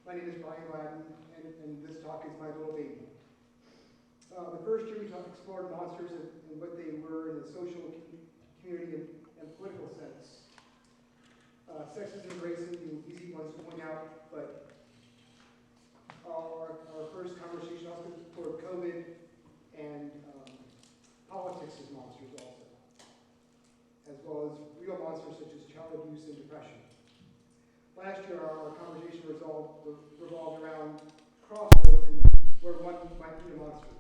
My name is Brian Gladden, and this talk is my little baby. The first year we explored monsters and what they were in the social, community, and political sense. Sexism and racism being easy ones to point out, but our first conversation also toward COVID and politics as monsters also, as well as real monsters such as child abuse and depression. Last year, our conversation revolved around crossroads and where one might be a monster,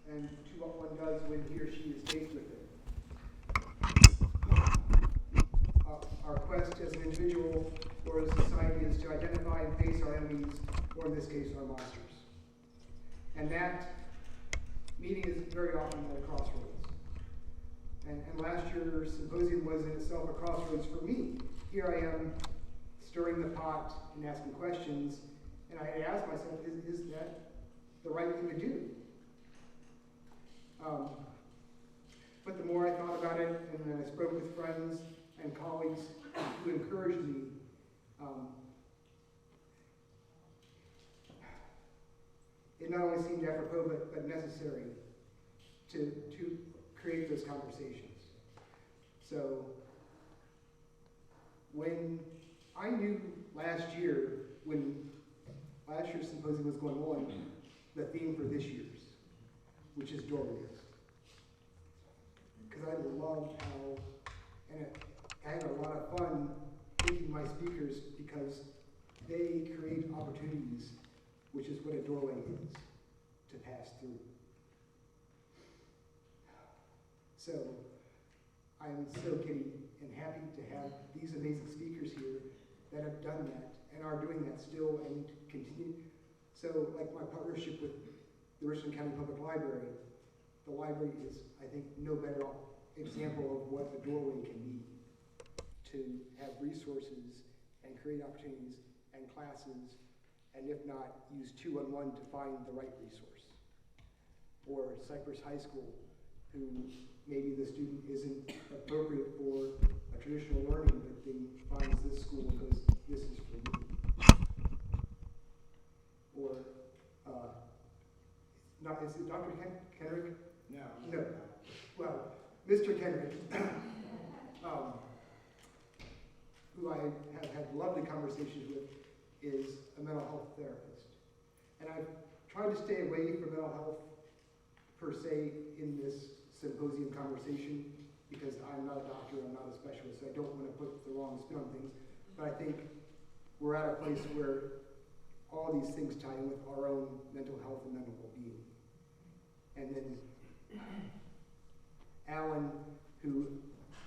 and to what one does when he or she is faced with it. Our quest as an individual or as a society is to identify and face our enemies, or in this case, our monsters. And that meeting is very often at a crossroads. And last year's symposium was in itself a crossroads for me. Here I am, stirring the pot and asking questions, and I asked myself, is that the right thing to do? But the more I thought about it, and then I spoke with friends and colleagues who encouraged me, it not only seemed apropos but necessary to create those conversations. So when I knew last year, when last year's symposium was going on, the theme for this year's, which is Doorways. Because I loved how, and I had a lot of fun picking my speakers because they create opportunities, which is what a doorway is, to pass through. So I'm so giddy and happy to have these amazing speakers here that have done that and are doing that still and continue. So like my partnership with the Richland County Public Library, the library is, I think, no better example of what a doorway can be, to have resources and create opportunities and classes, and if not, use 2-on-1 to find the right resource. Or Cypress High School, who maybe the student isn't appropriate for a traditional learning, but then finds this school and goes, this is for you. Or, is it Dr. Kendrick? No. Well, Mr. Kendrick, who I have had lovely conversations with, is a mental health therapist. And I've tried to stay away from mental health per se in this symposium conversation because I'm not a doctor, I'm not a specialist, so I don't want to put the wrong spin on things. But I think we're at a place where all these things tie in with our own mental health and mental well-being. And then Alan, who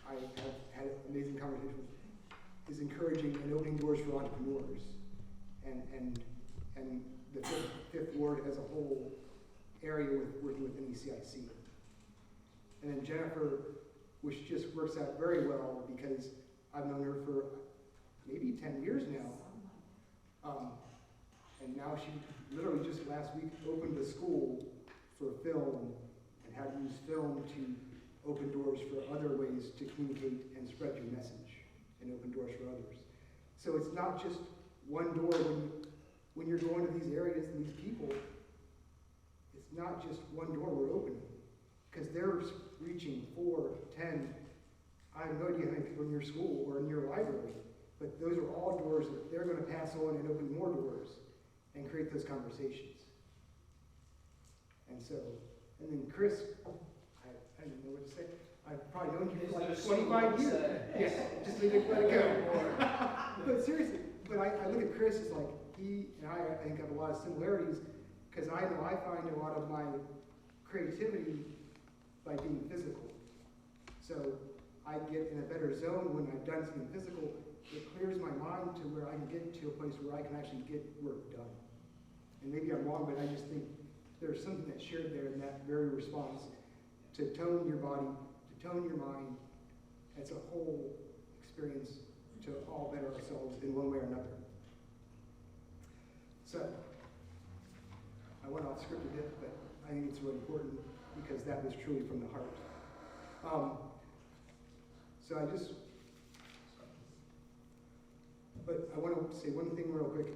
I have had an amazing conversation with, is encouraging and opening doors for entrepreneurs. And the fifth ward as a whole area working with NECIC. And then Jennifer, which just works out very well because I've known her for maybe 10 years now. And now she literally just last week opened a school for film and how to use film to open doors for other ways to communicate and spread your message and open doors for others. So it's not just one door when you're going to these areas and these people, it's not just one door we're opening, because they're reaching 4, 10, I have no idea how many people in your school or in your library, but those are all doors that they're going to pass on and open more doors and create those conversations. And so, and then Chris, I don't know what to say. I've probably known you for like 25 years. Yeah, just let it go. But seriously, but I look at Chris as like, he and I think have a lot of similarities, because I know I find a lot of my creativity by being physical. So I get in a better zone when I've done something physical. It clears my mind to where I can get to a place where I can actually get work done. And maybe I'm wrong, but I just think there's something that's shared there in that very response to tone your body, to tone your mind. It's a whole experience to all better ourselves in one way or another. So, I went off script a bit, but I think it's really important because that was truly from the heart. So but I want to say one thing real quick.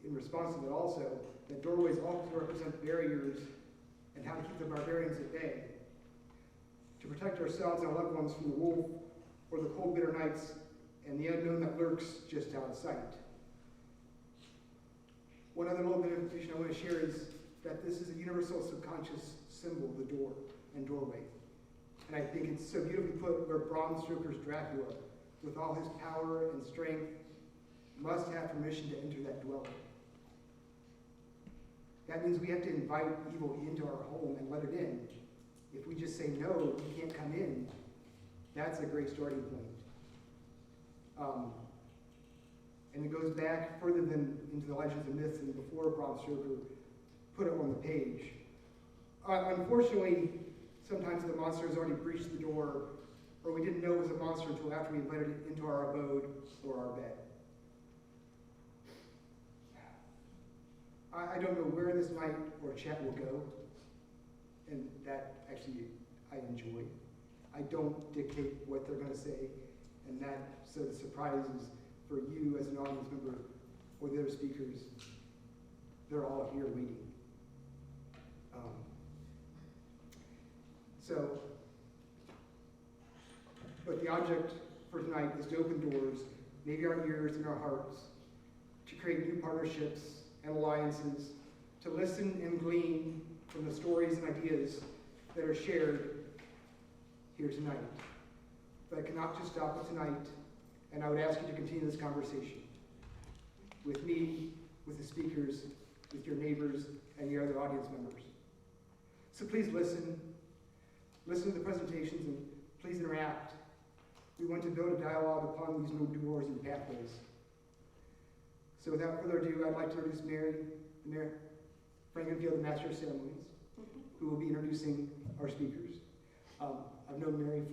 in response to that also, that doorways also represent barriers and how to keep the barbarians at bay, to protect ourselves and our loved ones from the wolf or the cold, bitter nights and the unknown that lurks just out of sight. One other little bit of information I want to share is that this is a universal subconscious symbol, the door and doorway. And I think it's so beautifully put where Bram Stoker's Dracula, with all his power and strength, must have permission to enter that dwelling. That means we have to invite evil into our home and let it in. If we just say, no, you can't come in, that's a great starting point. And it goes back further than into the legends and myths and before Bram Stoker put it on the page. Unfortunately, sometimes the monster has already breached the door, or we didn't know it was a monster until after we invited it into our abode or our bed. I don't know where this night or chat will go, and that actually I enjoy. I don't dictate what they're going to say, and that, so the surprise is for you as an audience member or the other speakers. They're all here waiting. But the object for tonight is to open doors, maybe our ears and our hearts, to create new partnerships and alliances, to listen and glean from the stories and ideas that are shared here tonight. But I cannot just stop with tonight, and I would ask you to continue this conversation with me, with the speakers, with your neighbors, and your other audience members. So please listen to the presentations, and please interact. We want to build a dialogue upon these new doors and pathways. So without further ado, I'd like to introduce Mary Frankenfield, the Master of Ceremonies, who will be introducing our speakers. I've known Mary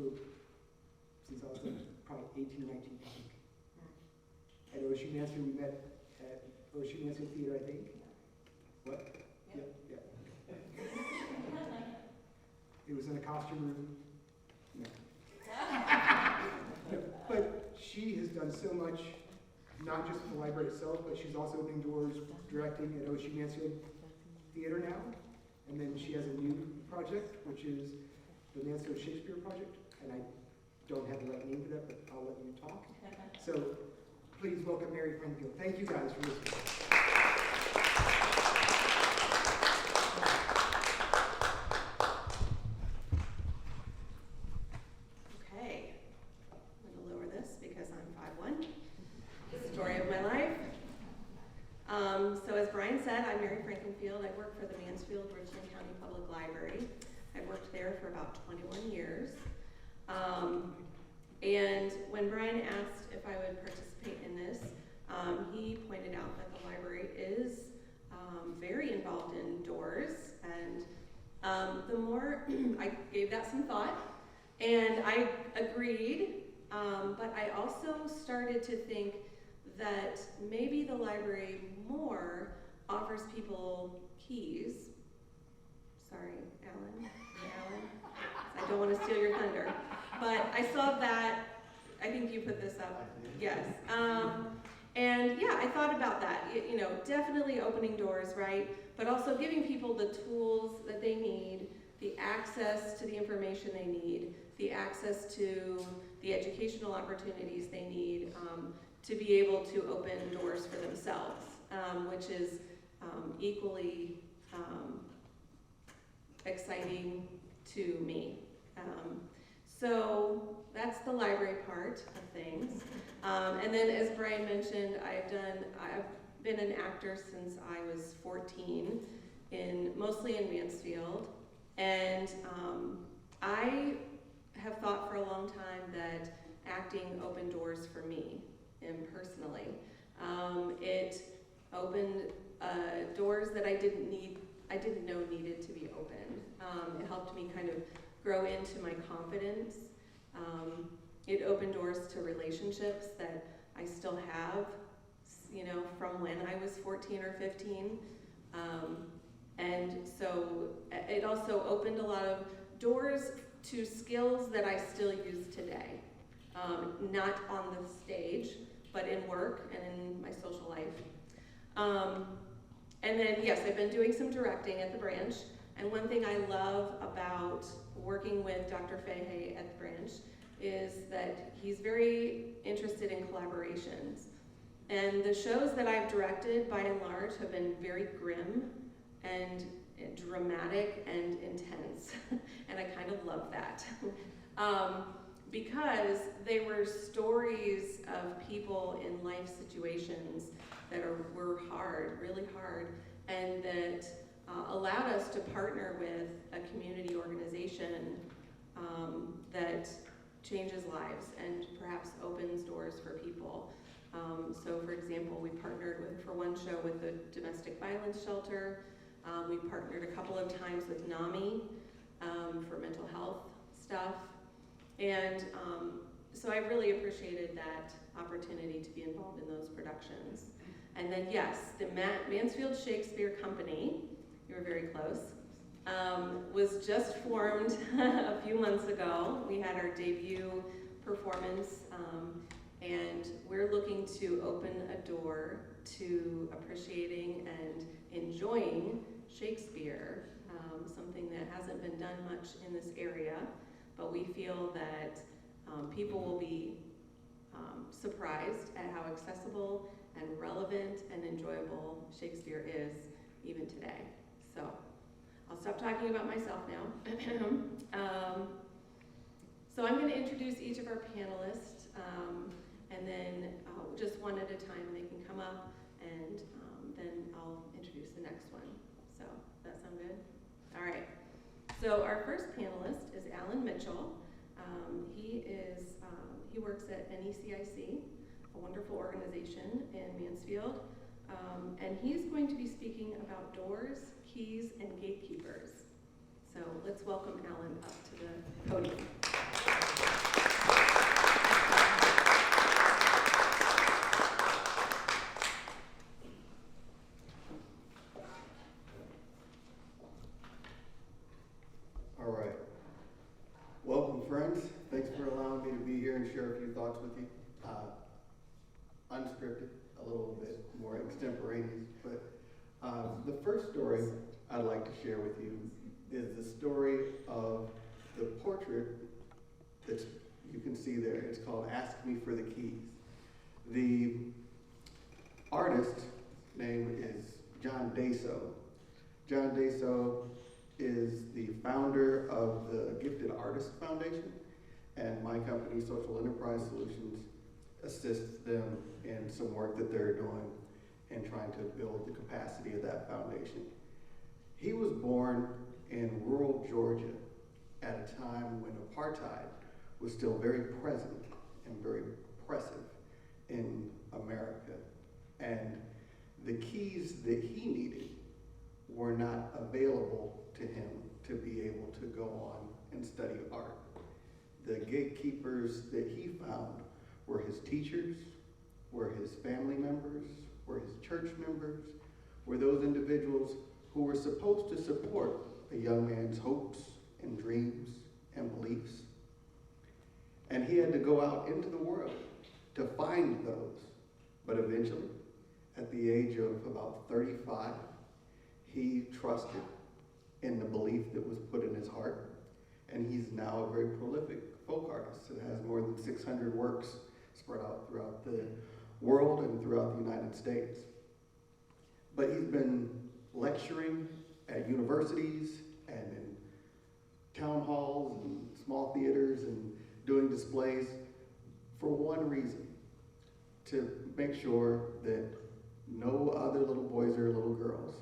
since I was probably 18 or 19, I think. At OSU Mansfield, we met at OSU Mansfield Theater, I think. What? Yep. Yeah. It was in a costume room. No. No. But she has done so much, not just in the library itself, but she's also opening doors, directing at OSU Mansfield Theater now. And then she has a new project, which is the Mansfield Shakespeare Project. And I don't have the right name for that, but I'll let you talk. So please welcome Mary Frankenfield. Thank you guys for listening. Okay, I'm going to lower this because I'm 5'1". Story of my life. So as Brian said, I'm Mary Frankenfield. I work for the Mansfield-Richland County Public Library. I've worked there for about 21 years. And when Brian asked if I would participate in this, he pointed out that the library is very involved in doors. And the more, I gave that some thought, and I agreed, but I also started to think that maybe the library more offers people keys. Sorry, Alan. I don't want to steal your thunder. But I saw that, I think you put this up. Yes. And yeah, I thought about that. You know, definitely opening doors, right? But also giving people the tools that they need, the access to the information they need, the access to the educational opportunities they need to be able to open doors for themselves, which is equally exciting to me. So that's the library part of things. And then as Brian mentioned, I've been an actor since I was 14, mostly in Mansfield. And I have thought for a long time that acting opened doors for me, personally. It opened doors that I didn't know needed to be opened. It helped me kind of grow into my confidence. It opened doors to relationships that I still have, you know, from when I was 14 or 15. And so it also opened a lot of doors to skills that I still use today. Not on the stage, but in work and in my social life. And then, yes, I've been doing some directing at the branch, and one thing I love about working with Dr. Fahey at the branch is that he's very interested in collaborations. And the shows that I've directed, by and large, have been very grim and dramatic and intense, and I kind of love that. Because they were stories of people in life situations that were hard, really hard, and that allowed us to partner with a community organization that changes lives and perhaps opens doors for people. So for example, we partnered for one show with the domestic violence shelter. We partnered a couple of times with NAMI for mental health stuff. And so I really appreciated that opportunity to be involved in those productions. And then yes, the Mansfield Shakespeare Company, you were very close, was just formed a few months ago. We had our debut performance, and we're looking to open a door to appreciating and enjoying Shakespeare, something that hasn't been done much in this area, but we feel that people will be surprised at how accessible and relevant and enjoyable Shakespeare is even today. So I'll stop talking about myself now. So I'm going to introduce each of our panelists, and then just one at a time, and they can come up, and then I'll introduce the next one. So does that sound good? All right. So our first panelist is Alan Mitchell. He works at NECIC, a wonderful organization in Mansfield, and he's going to be speaking about doors, keys, and gatekeepers. So let's welcome Alan up to the podium. All right. Welcome, friends. Thanks for allowing me to be here and share a few thoughts with you. Unscripted, a little bit more extemporaneous, but the first story I'd like to share with you is the story of the portrait that you can see there. It's called Ask Me for the Keys. The artist name is John Daso. John Daso is the founder of the Gifted Artist Foundation, and my company, Social Enterprise Solutions, assists them in some work that they're doing in trying to build the capacity of that foundation. He was born in rural Georgia at a time when apartheid was still very present and very oppressive in America. And the keys that he needed were not available to him to be able to go on and study art. The gatekeepers that he found were his teachers, were his family members, were his church members, were those individuals who were supposed to support a young man's hopes and dreams and beliefs. And he had to go out into the world to find those. But eventually, at the age of about 35, he trusted in the belief that was put in his heart. And he's now a very prolific folk artist that has more than 600 works spread out throughout the world and throughout the United States. But he's been lecturing at universities and in town halls and small theaters and doing displays for one reason: to make sure that no other little boys or little girls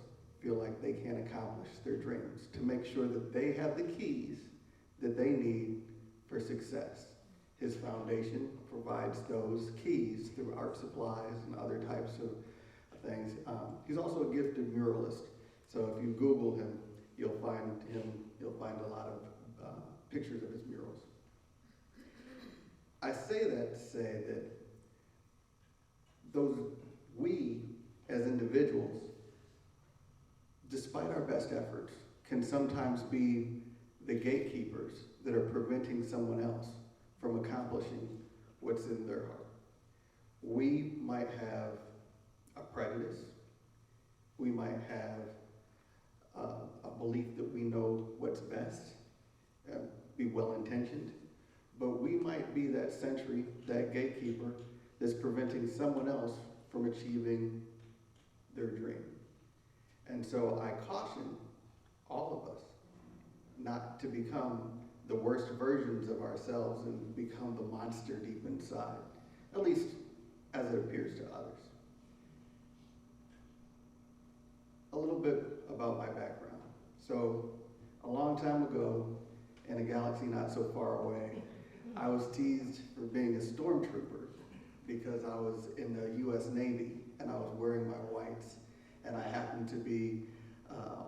feel like they can't accomplish their dreams, to make sure that they have the keys that they need for success. His foundation provides those keys through art supplies and other types of things. He's also a gifted muralist. So if you Google him, you'll find a lot of pictures of his murals. I say that to say that we as individuals, despite our best efforts, can sometimes be the gatekeepers that are preventing someone else from accomplishing what's in their heart. We might have a prejudice We might have a belief that we know what's best, be well-intentioned, but we might be that sentry, that gatekeeper that's preventing someone else from achieving their dream. And so I caution all of us not to become the worst versions of ourselves and become the monster deep inside, at least as it appears to others. A little bit about my background. So, a long time ago, in a galaxy not so far away, I was teased for being a stormtrooper because I was in the US Navy and I was wearing my whites and I happened to be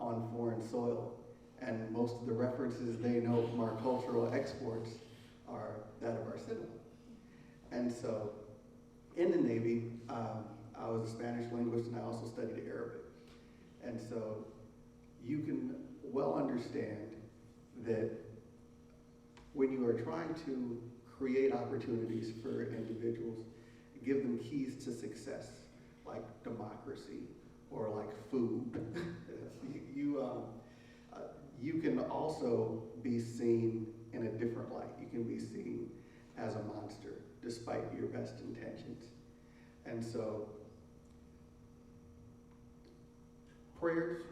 on foreign soil. And most of the references they know from our cultural exports are that of our cinema. And so, in the Navy, I was a Spanish linguist and I also studied Arabic. And so, you can well understand that when you are trying to create opportunities for individuals, give them keys to success, like democracy or like food, you can also be seen in a different light. You can be seen as a monster, despite your best intentions. And so, prayers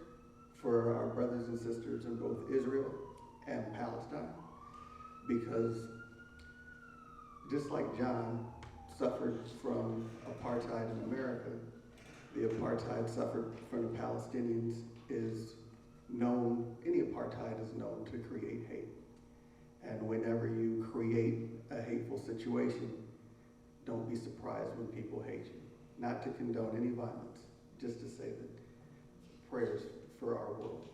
for our brothers and sisters in both Israel and Palestine, because just like John suffered from apartheid in America, the apartheid suffered from the Palestinians is known, any apartheid is known to create hate. And whenever you create a hateful situation, don't be surprised when people hate you. Not to condone any violence, just to say that prayers for our world.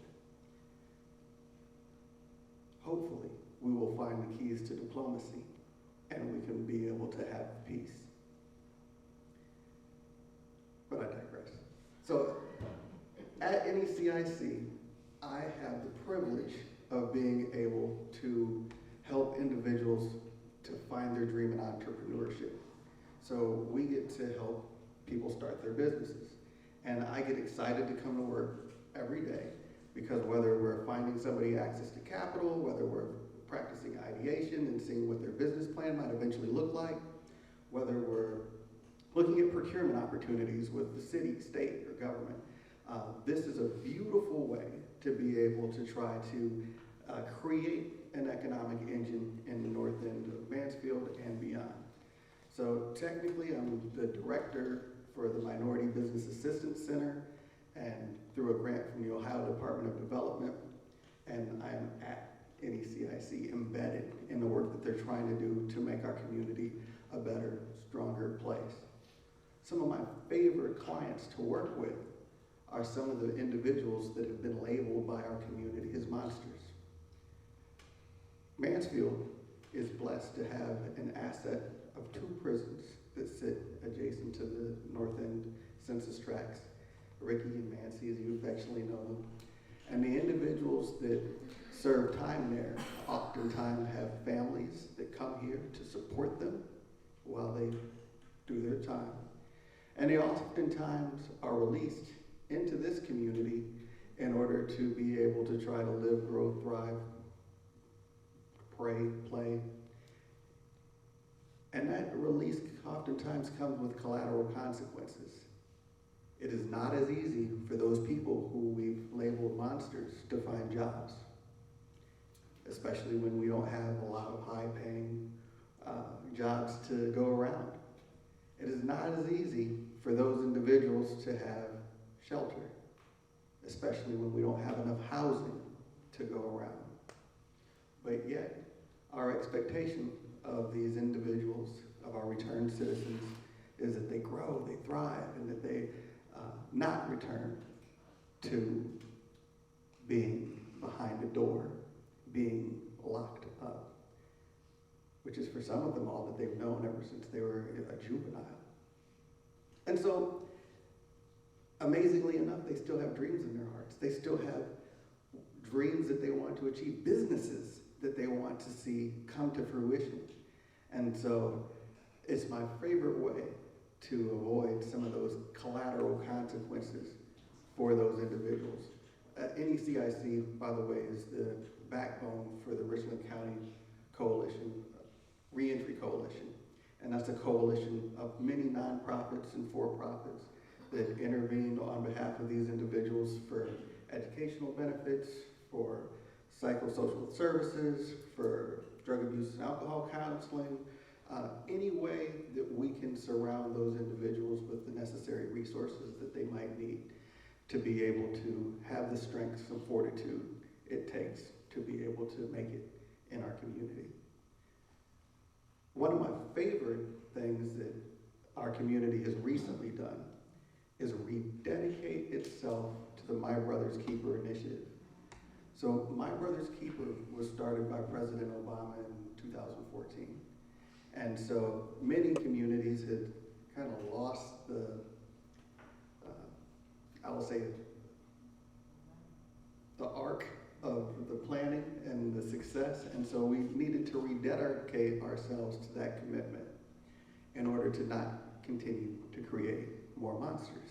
Hopefully, we will find the keys to diplomacy and we can be able to have peace. But I digress. So, at NECIC, I have the privilege of being able to help individuals to find their dream in entrepreneurship. So we get to help people start their businesses. And I get excited to come to work every day because whether we're finding somebody access to capital, whether we're practicing ideation and seeing what their business plan might eventually look like, whether we're looking at procurement opportunities with the city, state, or government, this is a beautiful way to be able to try to create an economic engine in the north end of Mansfield and beyond. So technically, I'm the director for the Minority Business Assistance Center and through a grant from the Ohio Department of Development, and I'm at NECIC embedded in the work that they're trying to do to make our community a better, stronger place. Some of my favorite clients to work with are some of the individuals that have been labeled by our community as monsters. Mansfield is blessed to have an asset of 2 prisons that sit adjacent to the North End census tracts, Ricky and Mancy, as you affectionately know them. And the individuals that serve time there oftentimes have families that come here to support them while they do their time. And they oftentimes are released into this community in order to be able to try to live, grow, thrive, pray, play. And that release oftentimes comes with collateral consequences. It is not as easy for those people who we've labeled monsters to find jobs, especially when we don't have a lot of high-paying jobs to go around. It is not as easy for those individuals to have shelter, especially when we don't have enough housing to go around. But yet, our expectation of these individuals, of our returned citizens, is that they grow, they thrive, and that they not return to being behind a door, being locked up, which is for some of them all that they've known ever since they were a juvenile. And so, amazingly enough, they still have dreams in their hearts. They still have dreams that they want to achieve, businesses that they want to see come to fruition. And so, it's my favorite way to avoid some of those collateral consequences for those individuals. NECIC, by the way, is the backbone for the Richland County Coalition, Reentry Coalition. And that's a coalition of many nonprofits and for-profits that intervene on behalf of these individuals for educational benefits, for psychosocial services, for drug abuse and alcohol counseling, any way that we can surround those individuals with the necessary resources that they might need to be able to have the strength and fortitude it takes to be able to make it in our community. One of my favorite things that our community has recently done is rededicate itself to the My Brother's Keeper initiative. So My Brother's Keeper was started by President Obama in 2014. And so many communities had kind of lost the, I will say, the arc of the planning and the success. And so we needed to rededicate ourselves to that commitment in order to not continue to create more monsters.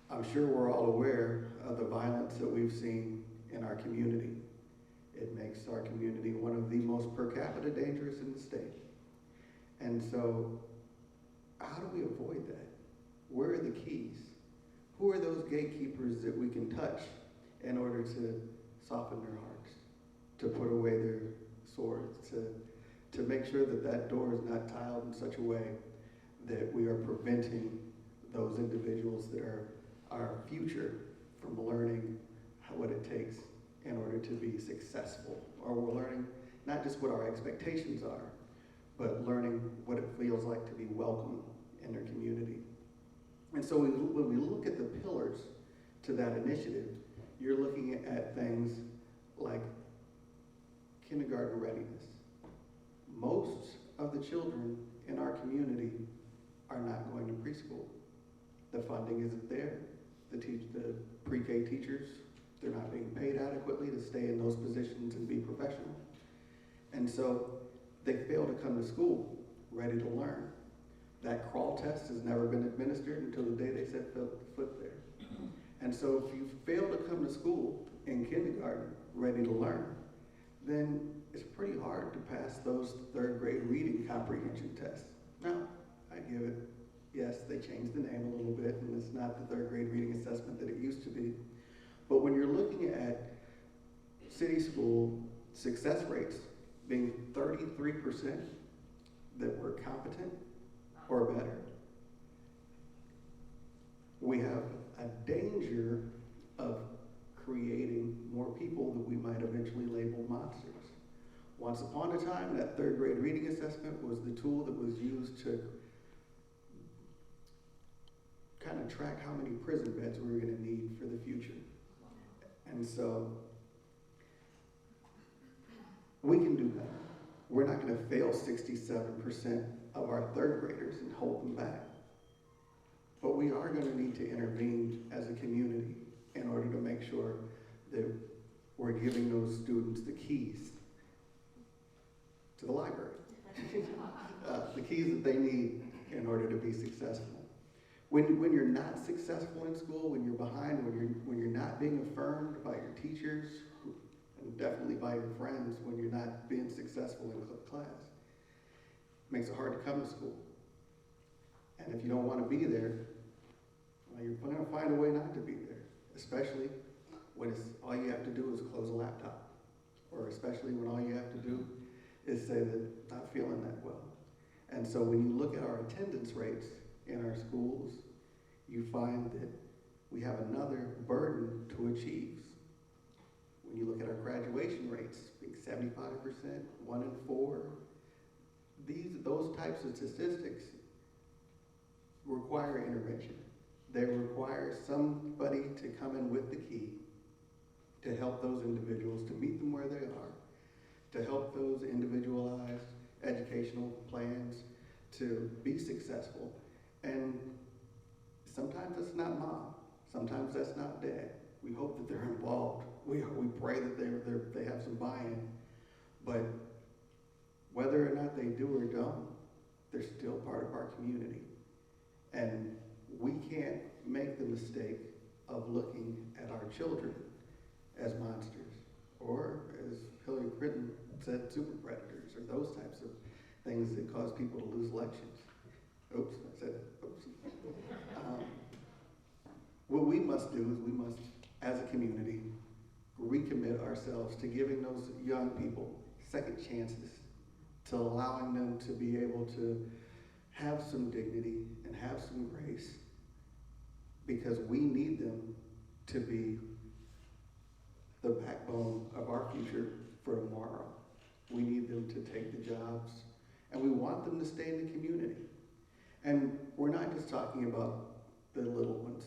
I'm sure we're all aware of the violence that we've seen in our community. It makes our community one of the most per capita dangerous in the state. And so, how do we avoid that? Where are the keys? Who are those gatekeepers that we can touch in order to soften their hearts, to put away their swords, to make sure that that door is not tiled in such a way that we are preventing those individuals that are our future from learning what it takes in order to be successful, or we're learning not just what our expectations are, but learning what it feels like to be welcome in their community. And so when we look at the pillars to that initiative, you're looking at things like kindergarten readiness. Most of the children in our community are not going to preschool. The funding isn't there. The pre-K teachers, they're not being paid adequately to stay in those positions and be professional. And so they fail to come to school ready to learn. That crawl test has never been administered until the day they set foot there. And so if you fail to come to school in kindergarten ready to learn, then it's pretty hard to pass those third grade reading comprehension tests. Now, I give it, yes, they changed the name a little bit, and it's not the third grade reading assessment that it used to be. But when you're looking at city school success rates being 33% that were competent or better, we have a danger of creating more people that we might eventually label monsters. Once upon a time, that third grade reading assessment was the tool that was used to kind of track how many prison beds we were going to need for the future. And so we can do better. We're not going to fail 67% of our third graders and hold them back. But we are going to need to intervene as a community in order to make sure that we're giving those students the keys to the library, the keys that they need in order to be successful. When you're not successful in school, when you're behind, when you're not being affirmed by your teachers, and definitely by your friends, when you're not being successful in class, it makes it hard to come to school. And if you don't want to be there, well, you're going to find a way not to be there, especially when all you have to do is close a laptop, or especially when all you have to do is say that not feeling that well. And so when you look at our attendance rates in our schools, you find that we have another burden to achieve. When you look at our graduation rates, being 75%, 1 in 4, those types of statistics require intervention. They require somebody to come in with the key to help those individuals, to meet them where they are, to help those individualized educational plans to be successful. And sometimes that's not mom. Sometimes that's not dad. We hope that they're involved. We pray that they have some buy-in. But whether or not they do or don't, they're still part of our community. And we can't make the mistake of looking at our children as monsters, or as Hillary Clinton said, super predators, or those types of things that cause people to lose elections. Oops, I said that. Oops. What we must do is we must, as a community, recommit ourselves to giving those young people second chances, to allowing them to be able to have some dignity and have some grace, because we need them to be the backbone of our future for tomorrow. We need them to take the jobs, and we want them to stay in the community. And we're not just talking about the little ones.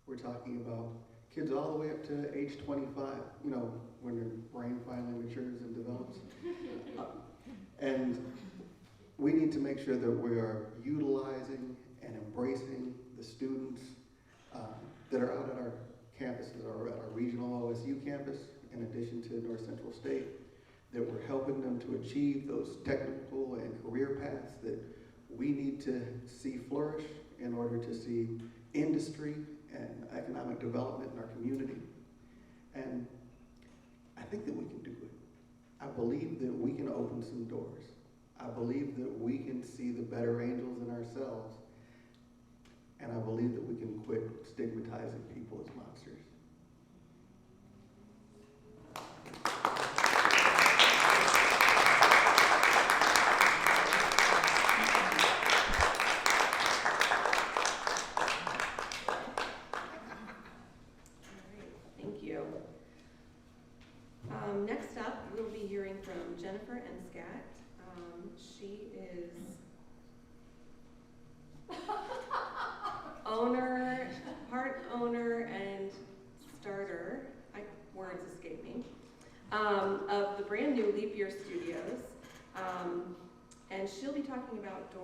We're talking about kids all the way up to age 25, you know, when their brain finally matures and develops. And we need to make sure that we are utilizing and embracing the students that are out at our campuses, or at our regional OSU campus, in addition to North Central State, that we're helping them to achieve those technical and career paths that we need to see flourish in order to see industry and economic development in our community. And I think that we can do it. I believe that we can open some doors. I believe that we can see the better angels in ourselves. And I believe that we can quit stigmatizing people as monsters. Thank you. Next up, we'll be hearing from Jennifer Enscat. She is part owner and starter, words escape me, of the brand new Leap Year Studios. And she'll be talking about a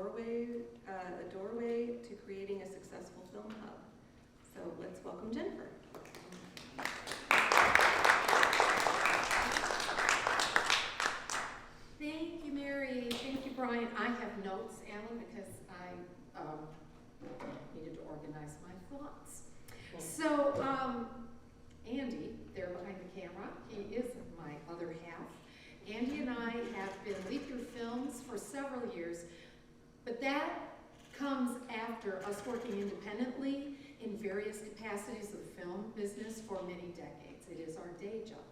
doorway to creating a successful film hub. So let's welcome Jennifer. Thank you, Mary. Thank you, Brian. I have notes, Alan, because I needed to organize my thoughts. So, Andy, there behind the camera, he is my other half. Andy and I have been Leap Year Films for several years, but that comes after us working independently in various capacities of the film business for many decades. It is our day job.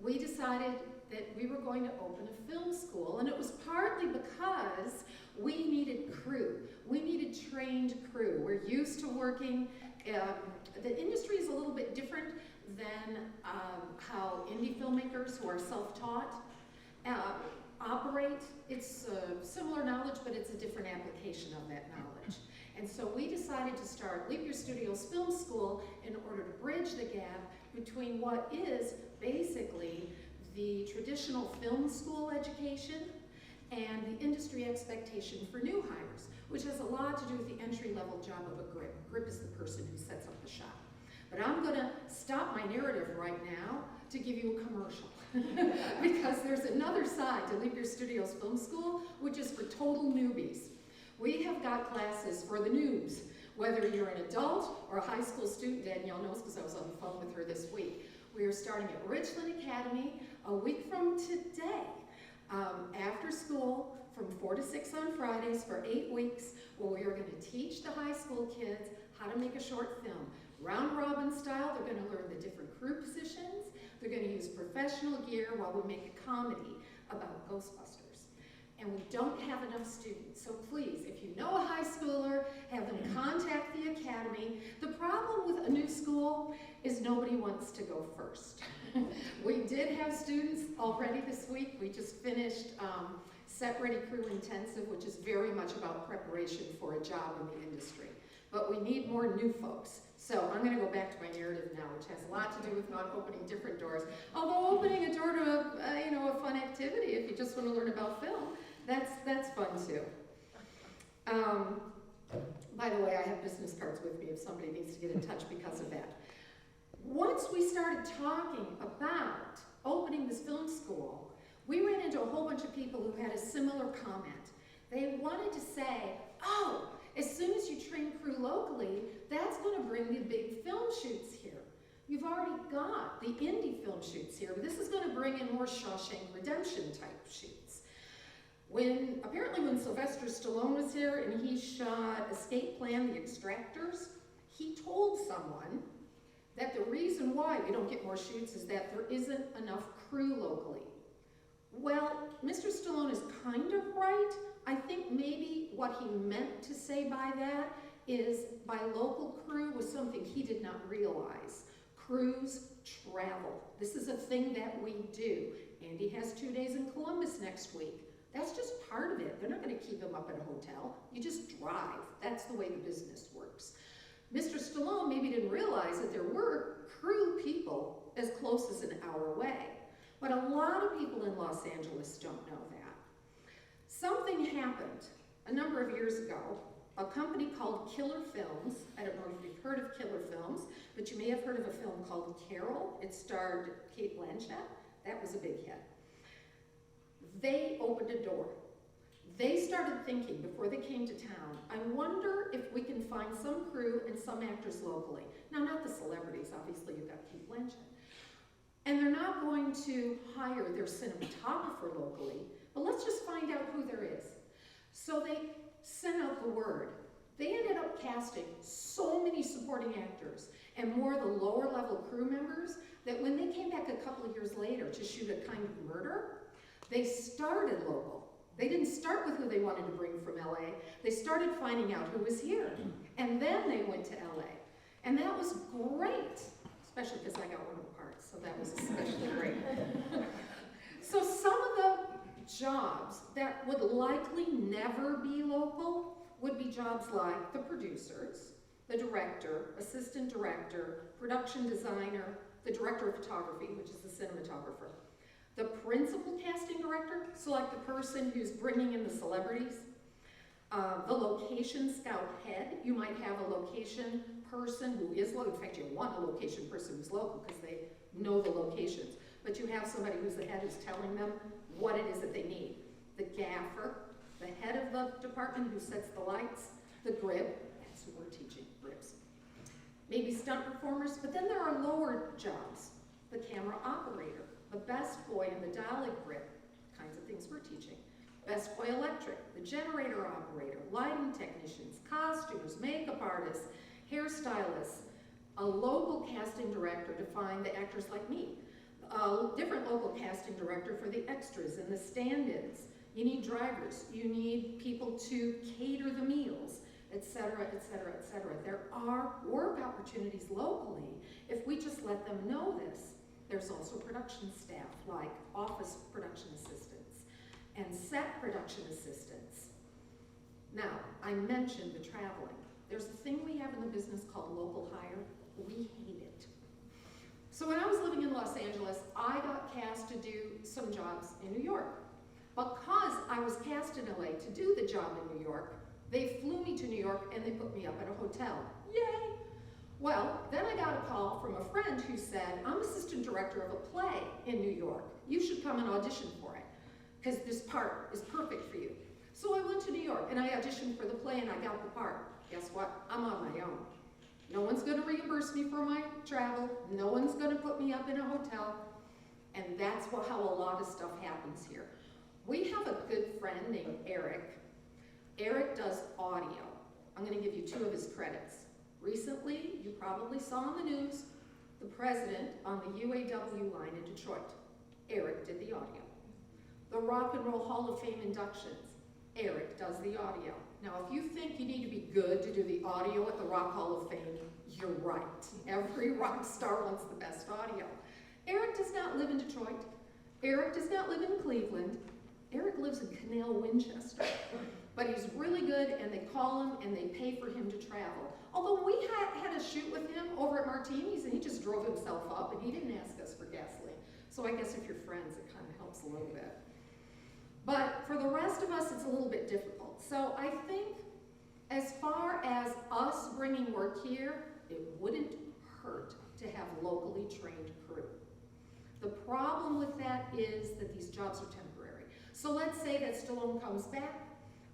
We decided that we were going to open a film school, and it was partly because we needed crew. We needed trained crew. We're used to working, the industry is a little bit different than how indie filmmakers who are self-taught operate. It's similar knowledge, but it's a different application of that knowledge. And so we decided to start Leap Year Studios Film School in order to bridge the gap between what is basically the traditional film school education and the industry expectation for new hires, which has a lot to do with the entry-level job of a grip. Grip is the person who sets up the shop. But I'm gonna stop my narrative right now to give you a commercial. Because there's another side to Leap Year Studios Film School, which is for total newbies. We have got classes for the noobs, whether you're an adult or a high school student. Danielle knows because I was on the phone with her this week. We are starting at Richland Academy a week from today. After school, from 4 to 6 on Fridays for 8 weeks, where we are going to teach the high school kids how to make a short film. Round robin style, they're going to learn the different crew positions. They're going to use professional gear while we make a comedy about Ghostbusters. And we don't have enough students, so please, if you know a high schooler, have them contact the academy. The problem with a new school is nobody wants to go first. We did have students already this week. We just finished Set Ready Crew Intensive, which is very much about preparation for a job in the industry. But we need more new folks. So I'm going to go back to my narrative now, which has a lot to do with not opening different doors. Although opening a door to a fun activity, if you just want to learn about film, that's fun too. By the way, I have business cards with me if somebody needs to get in touch because of that. Once we started talking about opening this film school, we ran into a whole bunch of people who had a similar comment. They wanted to say, oh, as soon as you train crew locally, that's gonna bring the big film shoots here. You've already got the indie film shoots here, but this is gonna bring in more Shawshank Redemption type shoots. Apparently when Sylvester Stallone was here and he shot Escape Plan, The Extractors, he told someone that the reason why we don't get more shoots is that there isn't enough crew locally. Well, Mr. Stallone is kind of right. I think maybe what he meant to say by that is by local crew was something he did not realize. Crews travel. This is a thing that we do. Andy has 2 days in Columbus next week. That's just part of it. They're not going to keep him up at a hotel. You just drive. That's the way the business works. Mr. Stallone maybe didn't realize that there were crew people as close as an hour away. But a lot of people in Los Angeles don't know that. Something happened a number of years ago. A company called Killer Films, I don't know if you've heard of Killer Films, but you may have heard of a film called Carol. It starred Kate Blanchett. That was a big hit. They opened a door. They started thinking before they came to town, I wonder if we can find some crew and some actors locally. Now, not the celebrities, obviously you've got Kate Blanchett. And they're not going to hire their cinematographer locally, but let's just find out who there is. So they sent out the word. They ended up casting so many supporting actors and more of the lower level crew members that when they came back a couple of years later to shoot A Kind of Murder, they started local. They didn't start with who they wanted to bring from LA. They started finding out who was here. And then they went to LA. And that was great, especially because I got one of the parts, so that was especially great. So some of the jobs that would likely never be local would be jobs like the producers, the director, assistant director, production designer, the director of photography, which is the cinematographer, the principal casting director, so like the person who's bringing in the celebrities, the location scout head. You might have a location person who is local. In fact, you want a location person who's local because they know the locations. But you have somebody who's the head who's telling them what it is that they need. The gaffer, the head of the department who sets the lights, the grip, that's who we're teaching, grips. Maybe stunt performers, but then there are lower jobs. The camera operator, the best boy in the Dalek grip, kinds of things we're teaching. Best boy electric, the generator operator, lighting technicians, costumers, makeup artists, hairstylists, a local casting director to find the actors like me, a different local casting director for the extras and the stand-ins. You need drivers, you need people to cater the meals, etc., etc., etc. There are work opportunities locally if we just let them know this. There's also production staff like office production assistants and set production assistants. Now, I mentioned the traveling. There's a thing we have in the business called local hire. We hate it. So when I was living in Los Angeles, I got cast to do some jobs in New York. Because I was cast in LA to do the job in New York, they flew me to New York and they put me up at a hotel. Yay! Well, then I got a call from a friend who said, I'm assistant director of a play in New York. You should come and audition for it, because this part is perfect for you. So I went to New York and I auditioned for the play and I got the part. Guess what? I'm on my own. No one's gonna reimburse me for my travel. No one's gonna put me up in a hotel. And that's how a lot of stuff happens here. We have a good friend named Eric. Eric does audio. I'm gonna give you 2 of his credits. Recently, you probably saw on the news, the president on the UAW line in Detroit. Eric did the audio. The Rock and Roll Hall of Fame inductions. Eric does the audio. Now, if you think you need to be good to do the audio at the Rock Hall of Fame, you're right. Every rock star wants the best audio. Eric does not live in Detroit. Eric does not live in Cleveland. Eric lives in Canal, Winchester. But he's really good, and they call him, and they pay for him to travel. Although we had a shoot with him over at Martini's, and he just drove himself up, and he didn't ask us for gasoline. So I guess if you're friends, it kind of helps a little bit. But for the rest of us, it's a little bit difficult. So I think as far as us bringing work here, it wouldn't hurt to have locally trained crew. The problem with that is that these jobs are temporary. So let's say that Stallone comes back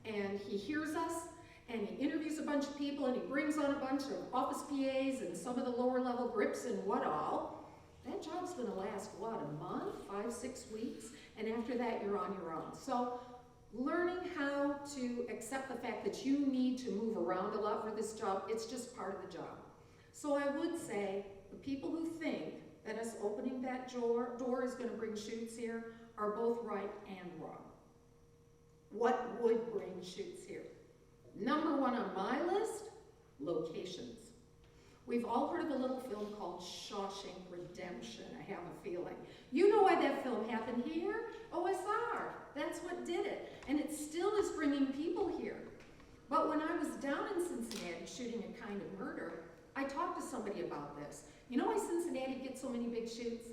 and he hears us and he interviews a bunch of people, and he brings on a bunch of office PAs and some of the lower level grips and what all. That job's gonna last, what, a month, 5, 6 weeks? And after that, you're on your own. So learning how to accept the fact that you need to move around a lot for this job, it's just part of the job. So I would say the people who think that us opening that door is gonna bring shoots here are both right and wrong. What would bring shoots here? Number 1 on my list, locations. We've all heard of a little film called Shawshank Redemption, I have a feeling. You know why that film happened here? OSR, that's what did it. And it still is bringing people here. But when I was down in Cincinnati shooting A Kind of Murder, I talked to somebody about this. You know why Cincinnati gets so many big shoots?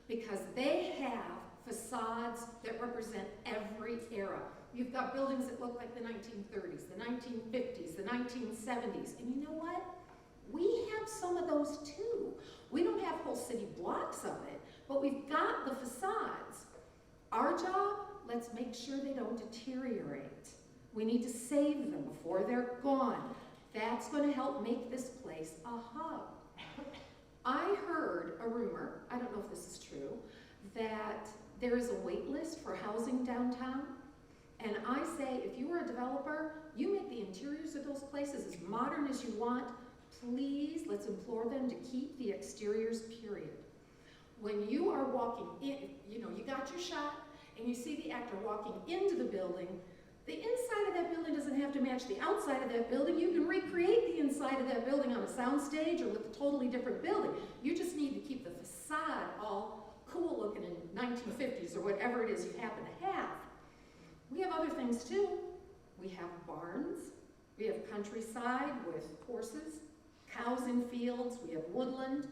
Because they have facades that represent every era. You've got buildings that look like the 1930s, the 1950s, the 1970s, and you know what? We have some of those too. We don't have whole city blocks of it, but we've got the facades. Our job, let's make sure they don't deteriorate. We need to save them before they're gone. That's going to help make this place a hub. I heard a rumor, I don't know if this is true, that there is a wait list for housing downtown. And I say, if you are a developer, you make the interiors of those places as modern as you want. Please, let's implore them to keep the exteriors, period. When you are walking in, you know, you got your shot, and you see the actor walking into the building, the inside of that building doesn't have to match the outside of that building. You can recreate the inside of that building on a soundstage or with a totally different building. You just need to keep the facade all cool looking in 1950s or whatever it is you happen to have. We have other things too. We have barns. We have countryside with horses, cows in fields. We have woodland.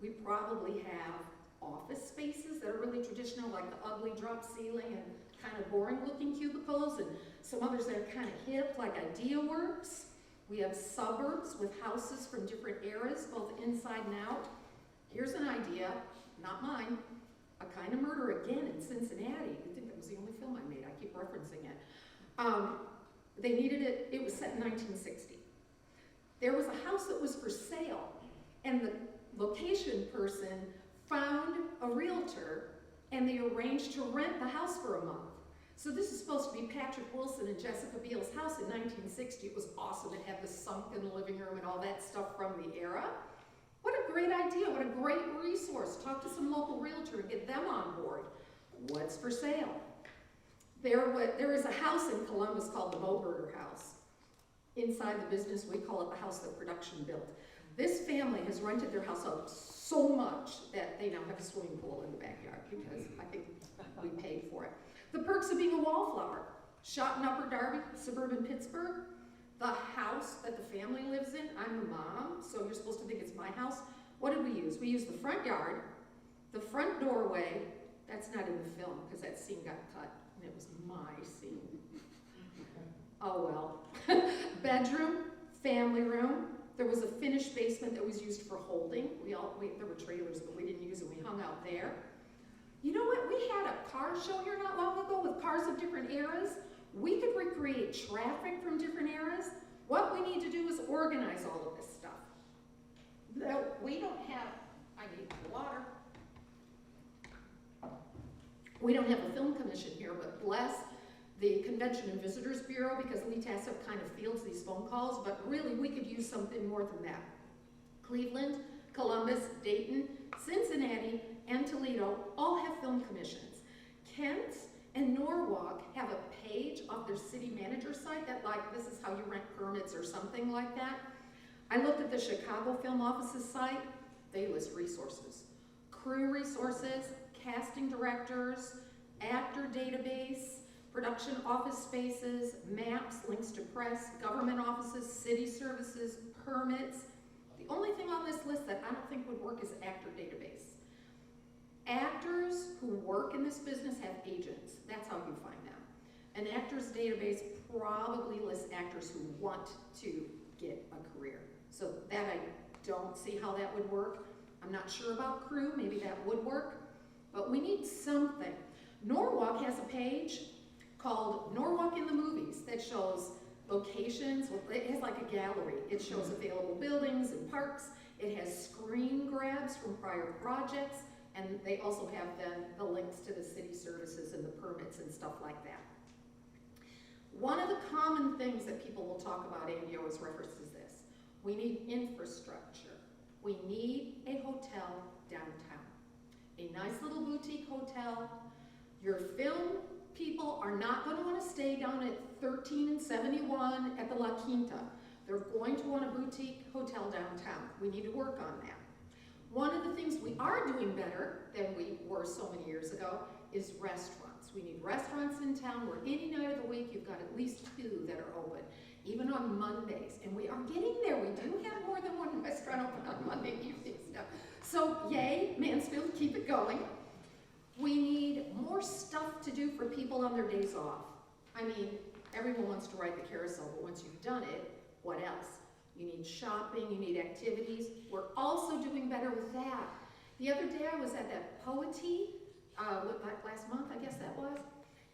We probably have office spaces that are really traditional, like the ugly drop ceiling and kind of boring looking cubicles, and some others that are kind of hip, like IdeaWorks. We have suburbs with houses from different eras, both inside and out. Here's an idea, not mine, A Kind of Murder again in Cincinnati. I think that was the only film I made, I keep referencing it. They needed it, it was set in 1960. There was a house that was for sale, and the location person found a realtor, and they arranged to rent the house for a month. So this is supposed to be Patrick Wilson and Jessica Biel's house in 1960. It was awesome. It had the sunken living room and all that stuff from the era. What a great idea, what a great resource. Talk to some local realtor and get them on board. What's for sale? There is a house in Columbus called the Moberger House. Inside the business, we call it the house that production built. This family has rented their house out so much that they now have a swimming pool in the backyard because I think we paid for it. The Perks of Being a Wallflower, shot in Upper Darby, suburban Pittsburgh. The house that the family lives in, I'm a mom, so you're supposed to think it's my house. What did we use? We used the front yard, the front doorway. That's not in the film because that scene got cut and it was my scene. Oh well. Bedroom, family room. There was a finished basement that was used for holding. There were trailers, but we didn't use them. We hung out there. You know what? We had a car show here not long ago with cars of different eras. We could recreate traffic from different eras. What we need to do is organize all of this stuff. No, we don't have, I need water. We don't have a film commission here, but bless the Convention and Visitors Bureau, because LETASF kind of fields these phone calls, but really we could use something more than that. Cleveland, Columbus, Dayton, Cincinnati, and Toledo all have film commissions. Kent and Norwalk have a page off their city manager site that, like, this is how you rent permits or something like that. I looked at the Chicago Film Office's site. They list resources. Crew resources, casting directors, actor database, production office spaces, maps, links to press, government offices, city services, permits. The only thing on this list that I don't think would work is actor database. Actors who work in this business have agents. That's how you find them. An actor's database probably lists actors who want to get a career. So that I don't see how that would work. I'm not sure about crew, maybe that would work, but we need something. Norwalk has a page called Norwalk in the Movies that shows locations. It has like a gallery. It shows available buildings and parks. It has screen grabs from prior projects, and they also have then the links to the city services and the permits and stuff like that. One of the common things that people will talk about, Andy always references this: we need infrastructure. We need a hotel downtown, a nice little boutique hotel. Your film people are not going to want to stay down at 13 and 71 at the La Quinta. They're going to want a boutique hotel downtown. We need to work on that. One of the things we are doing better than we were so many years ago is restaurants. We need restaurants in town where any night of the week you've got at least 2 that are open, even on Mondays. And we are getting there. We do have more than one restaurant open on Monday evenings now. So yay, Mansfield, keep it going. We need more stuff to do for people on their days off. I mean, everyone wants to ride the carousel, but once you've done it, what else? You need shopping, you need activities. We're also doing better with that. The other day I was at that Poetry, last month I guess that was,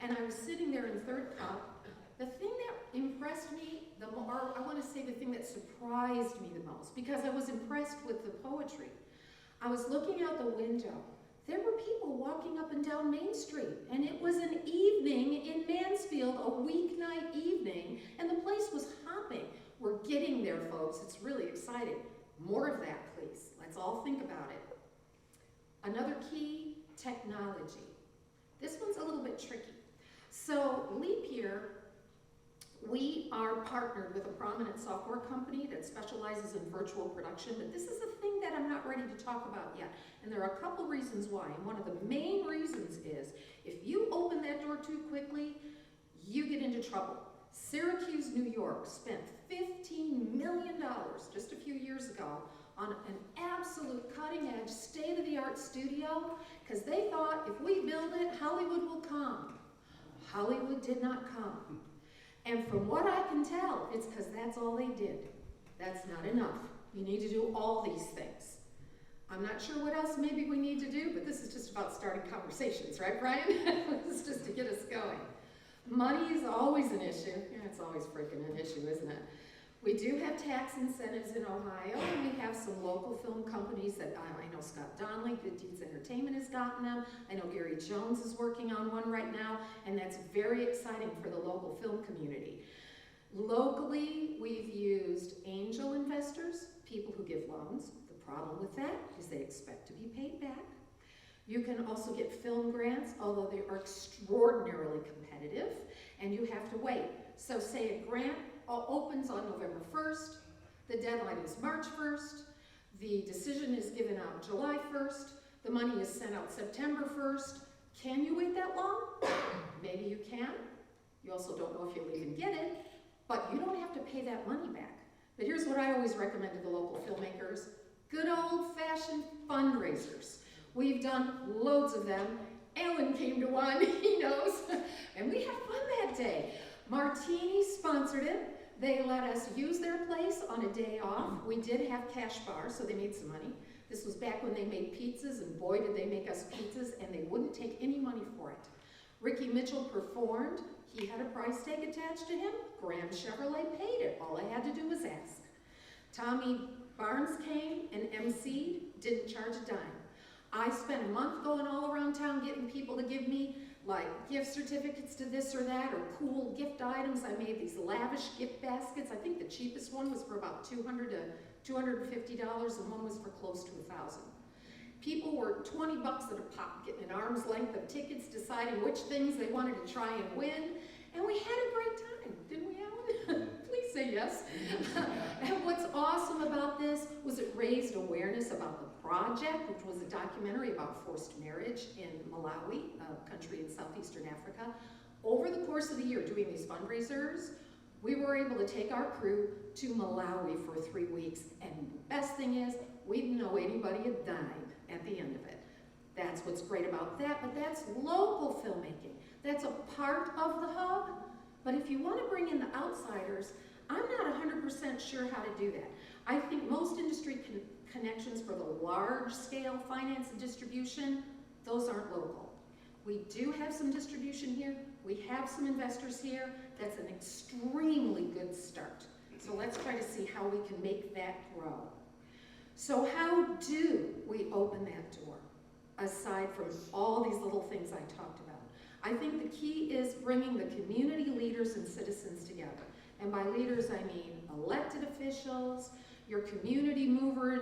and I was sitting there in Third Cup. The thing that impressed me the more, I want to say the thing that surprised me the most, because I was impressed with the poetry. I was looking out the window. There were people walking up and down Main Street, and it was an evening in Mansfield, a weeknight evening, and the place was hopping. We're getting there, folks. It's really exciting. More of that, please. Let's all think about it. Another key, technology. This one's a little bit tricky. So, Leap Year, we are partnered with a prominent software company that specializes in virtual production, but this is a thing that I'm not ready to talk about yet. And there are a couple reasons why. And one of the main reasons is, if you open that door too quickly, you get into trouble. Syracuse, New York spent $15 million just a few years ago on an absolute cutting-edge, state-of-the-art studio, because they thought if we build it, Hollywood will come. Hollywood did not come. And from what I can tell, it's because that's all they did. That's not enough. You need to do all these things. I'm not sure what else maybe we need to do, but this is just about starting conversations, right, Brian? This is just to get us going. Money is always an issue. Yeah, it's always freaking an issue, isn't it? We do have tax incentives in Ohio, and we have some local film companies that I know Scott Donnelly, Good Deeds Entertainment, has gotten them. I know Gary Jones is working on one right now, and that's very exciting for the local film community. Locally, we've used angel investors, people who give loans. The problem with that is they expect to be paid back. You can also get film grants, although they are extraordinarily competitive, and you have to wait. So say a grant opens on November 1st, the deadline is March 1st, the decision is given out July 1st, the money is sent out September 1st. Can you wait that long? Maybe you can. You also don't know if you'll even get it, but you don't have to pay that money back. But here's what I always recommend to the local filmmakers: good old-fashioned fundraisers. We've done loads of them. Alan came to one, he knows, and we had fun that day. Martini sponsored it. They let us use their place on a day off. We did have cash bars, so they made some money. This was back when they made pizzas, and boy, did they make us pizzas, and they wouldn't take any money for it. Ricky Mitchell performed. He had a price tag attached to him. Graham Chevrolet paid it. All I had to do was ask. Tommy Barnes came and emceed, didn't charge a dime. I spent a month going all around town getting people to give me like gift certificates to this or that, or cool gift items. I made these lavish gift baskets. I think the cheapest one was for about $200 to $250, and one was for close to $1,000. People were 20 bucks at a pop, getting an arm's length of tickets, deciding which things they wanted to try and win, and we had a great time, didn't we, Alan? Please say yes. And what's awesome about this was it raised awareness about the project, which was a documentary about forced marriage in Malawi, a country in southeastern Africa. Over the course of the year, doing these fundraisers, we were able to take our crew to Malawi for 3 weeks, and the best thing is, we didn't owe anybody a dime at the end of it. That's what's great about that, but that's local filmmaking. That's a part of the hub, but if you want to bring in the outsiders, I'm not 100% sure how to do that. I think most industry connections for the large-scale finance and distribution, those aren't local. We do have some distribution here. We have some investors here. That's an extremely good start. So let's try to see how we can make that grow. So how do we open that door, aside from all these little things I talked about? I think the key is bringing the community leaders and citizens together. And by leaders, I mean elected officials, your community movers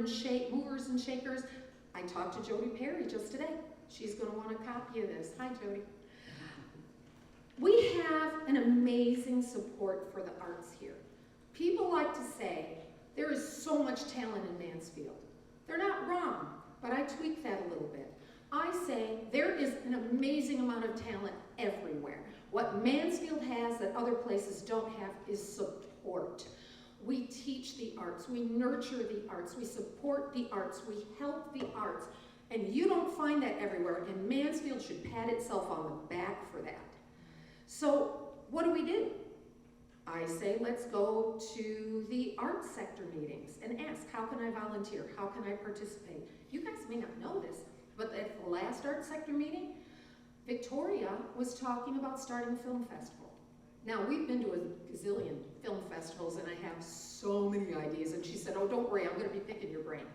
and shakers. I talked to Jody Perry just today. She's going to want a copy of this. Hi, Jody. We have an amazing support for the arts here. People like to say, there is so much talent in Mansfield. They're not wrong, but I tweak that a little bit. I say there is an amazing amount of talent everywhere. What Mansfield has that other places don't have is support. We teach the arts, we nurture the arts, we support the arts, we help the arts, and you don't find that everywhere, and Mansfield should pat itself on the back for that. So what do? I say let's go to the arts sector meetings and ask, how can I volunteer? How can I participate? You guys may not know this, but at the last arts sector meeting, Victoria was talking about starting a film festival. Now, we've been to a gazillion film festivals, and I have so many ideas, and she said, oh, don't worry, I'm going to be picking your brain.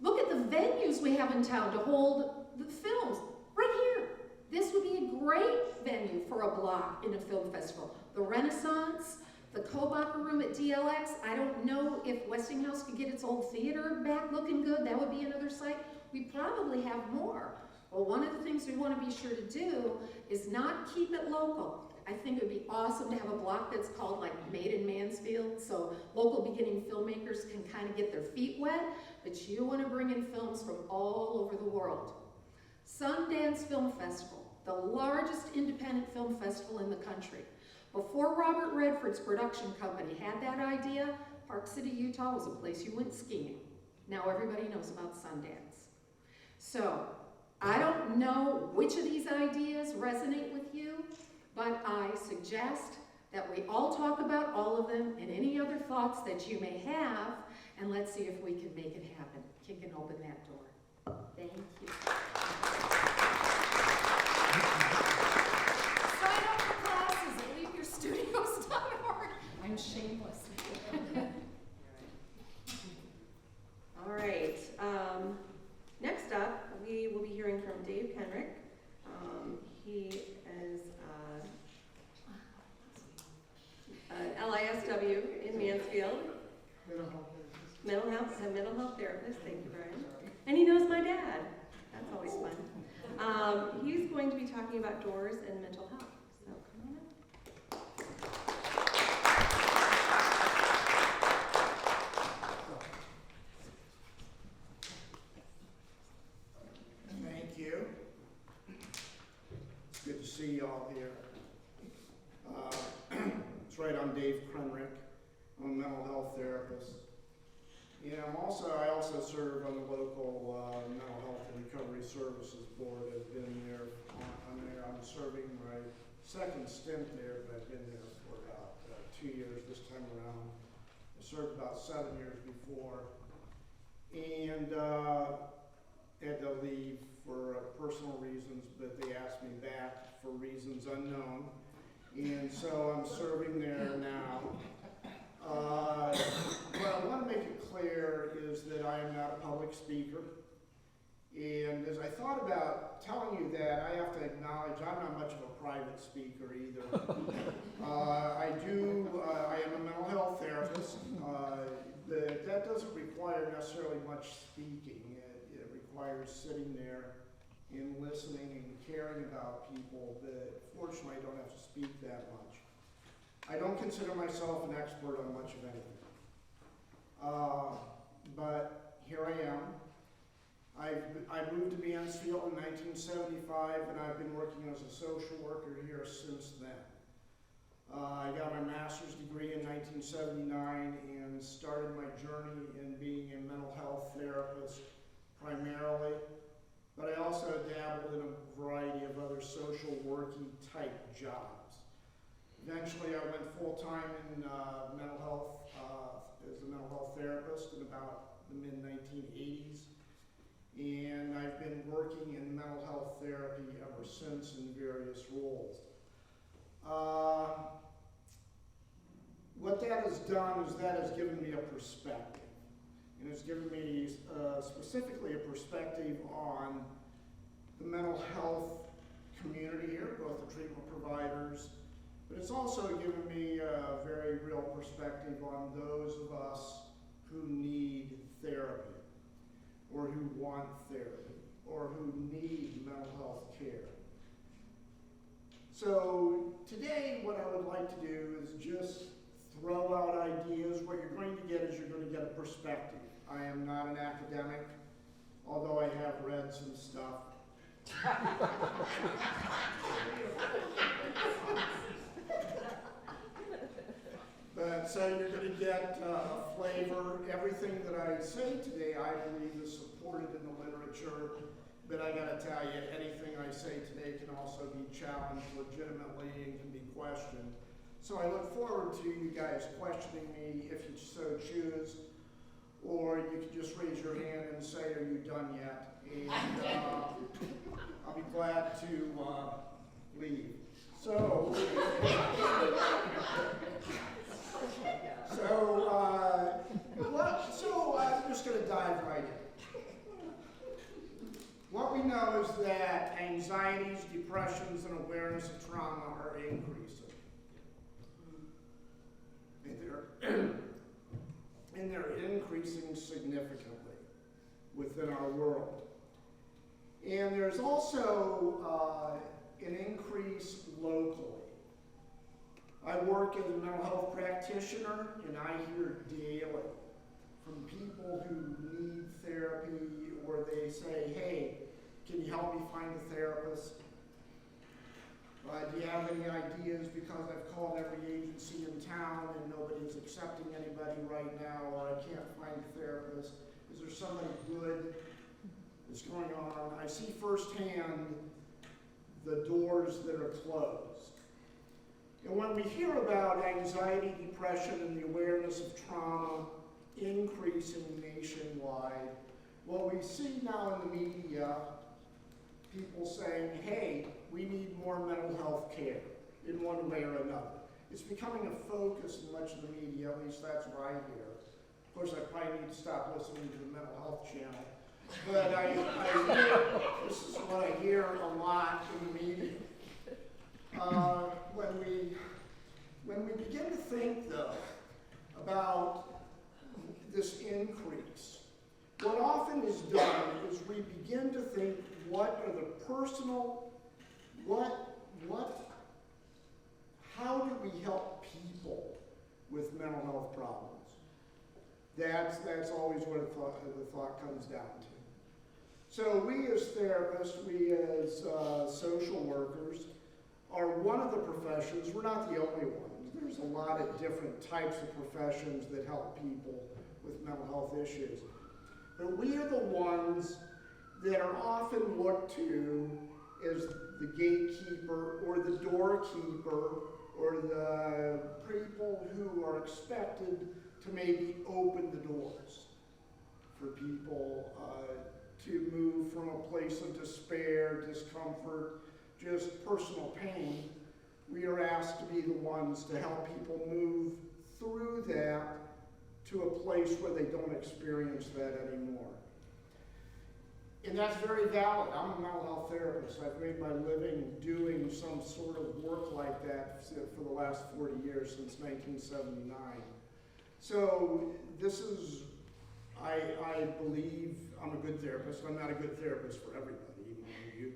Look at the venues we have in town to hold the films, right here. This would be a great venue for a block in a film festival. The Renaissance, the Kobacher Room at DLX. I don't know if Westinghouse could get its old theater back looking good. That would be another site. We probably have more. Well, one of the things we want to be sure to do is not keep it local. I think it would be awesome to have a block that's called like Made in Mansfield, so local beginning filmmakers can kind of get their feet wet, but you want to bring in films from all over the world. Sundance Film Festival, the largest independent film festival in the country. Before Robert Redford's production company had that idea, Park City, Utah was a place you went skiing. Now everybody knows about Sundance. So, I don't know which of these ideas resonate with you, but I suggest that we all talk about all of them and any other thoughts that you may have, and let's see if we can make it happen. Kick and open that door. Thank you. Sign up for classes at leaveyourstudios.org. I'm shameless. All right. Next up, we will be hearing from Dave Kenrick. He is an LISW in Mansfield. Mental health therapist. Thank you, Brian. And he knows my dad. That's always fun. He's going to be talking about doors and mental health. So come on up. Thank you. It's good to see you all here. That's right, I'm Dave Krenrick. I'm a mental health therapist. And I also serve on the local Mental Health and Recovery Services Board. I've been there, I'm serving my second stint there, but I've been there for about 2 years this time around. I served about 7 years before. And had to leave for personal reasons, but they asked me back for reasons unknown. And so I'm serving there now. What I want to make it clear is that I am not a public speaker. And as I thought about telling you that, I have to acknowledge I'm not much of a private speaker either. I am a mental health therapist. That doesn't require necessarily much speaking. It requires sitting there and listening and caring about people, but fortunately I don't have to speak that much. I don't consider myself an expert on much of anything. But here I am. I moved to Mansfield in 1975, and I've been working as a social worker here since then. I got my master's degree in 1979 and started my journey in being a mental health therapist primarily, but I also dabbled in a variety of other social worky type jobs. Eventually I went full-time in mental health as a mental health therapist in about the mid-1980s, and I've been working in mental health therapy ever since in various roles. What that has done is that has given me a perspective. And it's given me specifically a perspective on the mental health community here, both the treatment providers, but it's also given me a very real perspective on those of us who need therapy, or who want therapy, or who need mental health care. So today what I would like to do is just throw out ideas. What you're going to get is you're going to get a perspective. I am not an academic, although I have read some stuff. But so you're going to get a flavor. Everything that I say today, I believe, is supported in the literature. But I got to tell you, anything I say today can also be challenged legitimately and can be questioned. So I look forward to you guys questioning me if you so choose, or you can just raise your hand and say, "Are you done yet?" And I'll be glad to leave. So I'm just going to dive right in. What we know is that anxieties, depressions, and awareness of trauma are increasing. And they're increasing significantly within our world. And there's also an increase locally. I work as a mental health practitioner, and I hear daily from people who need therapy, or they say, "Hey, can you help me find a therapist? Do you have any ideas, because I've called every agency in town and nobody's accepting anybody right now, or I can't find a therapist. Is there somebody good that's going on?" I see firsthand the doors that are closed. And when we hear about anxiety, depression, and the awareness of trauma increasing nationwide, what we see now in the media, people saying, "Hey, we need more mental health care in one way or another." It's becoming a focus in much of the media, at least that's what I hear. Of course, I probably need to stop listening to the mental health channel. But I hear, this is what I hear a lot in the media. When we begin to think, though, about this increase, what often is done is we begin to think, what are the personal, how do we help people with mental health problems? That's always what the thought comes down to. So we as therapists, we as social workers, are one of the professions. We're not the only ones. There's a lot of different types of professions that help people with mental health issues. But we are the ones that are often looked to as the gatekeeper or the doorkeeper or the people who are expected to maybe open the doors for people to move from a place of despair, discomfort, just personal pain. We are asked to be the ones to help people move through that to a place where they don't experience that anymore. And that's very valid. I'm a mental health therapist. I've made my living doing some sort of work like that for the last 40 years, since 1979. So this is, I believe I'm a good therapist. I'm not a good therapist for everybody, even you.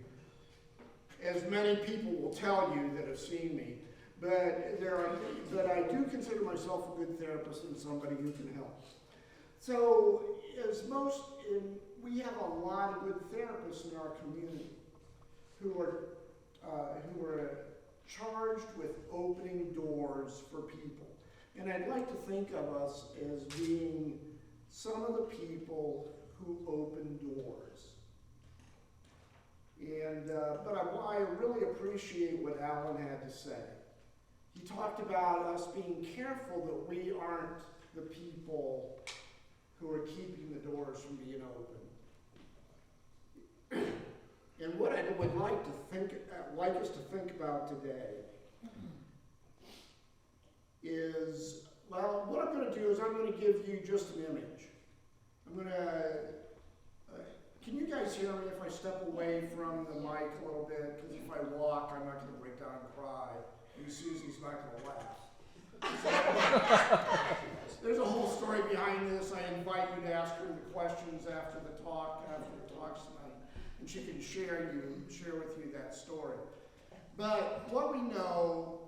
As many people will tell you that have seen me, but I do consider myself a good therapist and somebody who can help. So we have a lot of good therapists in our community who are charged with opening doors for people. And I'd like to think of us as being some of the people who open doors. And but I really appreciate what Alan had to say. He talked about us being careful that we aren't the people who are keeping the doors from being open. And what I would like us to think about today is, well, what I'm going to do is I'm going to give you just an image. I'm going to, can you guys hear me if I step away from the mic a little bit? Because if I walk, I'm not going to break down and cry. And Susie's not going to laugh. There's a whole story behind this. I invite you to ask her the questions after the talks tonight, and she can share with you that story. But what we know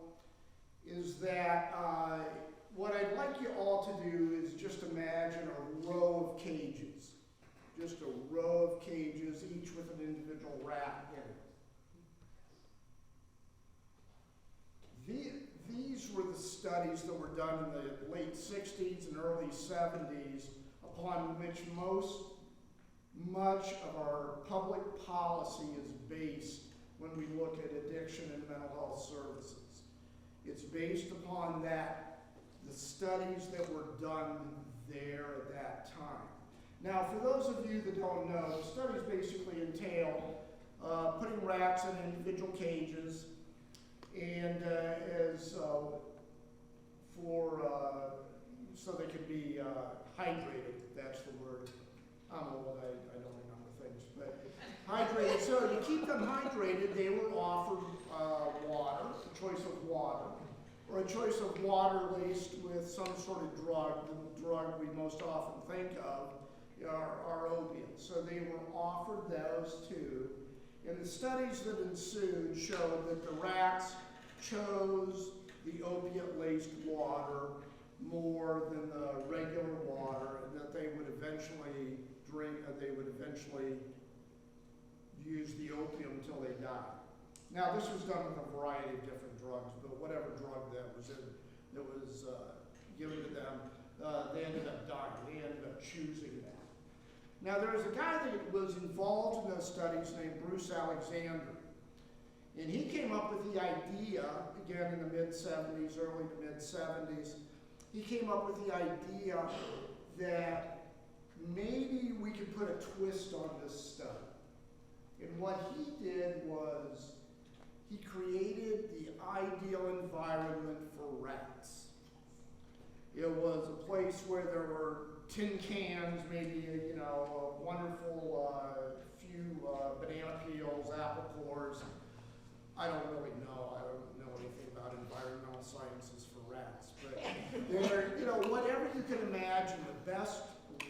is that what I'd like you all to do is just imagine a row of cages. Just a row of cages, each with an individual rat in it. These were the studies that were done in the late 60s and early 70s, upon which much of our public policy is based when we look at addiction and mental health services. It's based upon the studies that were done there at that time. Now, for those of you that don't know, the studies basically entail putting rats in individual cages, and so they can be hydrated. That's the word. I'm old. I don't remember things, but hydrated. So to keep them hydrated, they were offered water, a choice of water, or a choice of water laced with some sort of drug. The drug we most often think of are opiates. So they were offered those too. And the studies that ensued showed that the rats chose the opiate-laced water more than the regular water, and that they would eventually use the opium until they died. Now, this was done with a variety of different drugs, but whatever drug that was given to them, they ended up dying. They ended up choosing that. Now, there was a guy that was involved in those studies named Bruce Alexander. And he came up with the idea, again in the mid-70s, early to mid-70s, he came up with the idea that maybe we could put a twist on this study. And what he did was he created the ideal environment for rats. It was a place where there were tin cans, maybe a wonderful few banana peels, apple cores. I don't really know. I don't know anything about environmental sciences for rats, but they're, whatever you can imagine, the best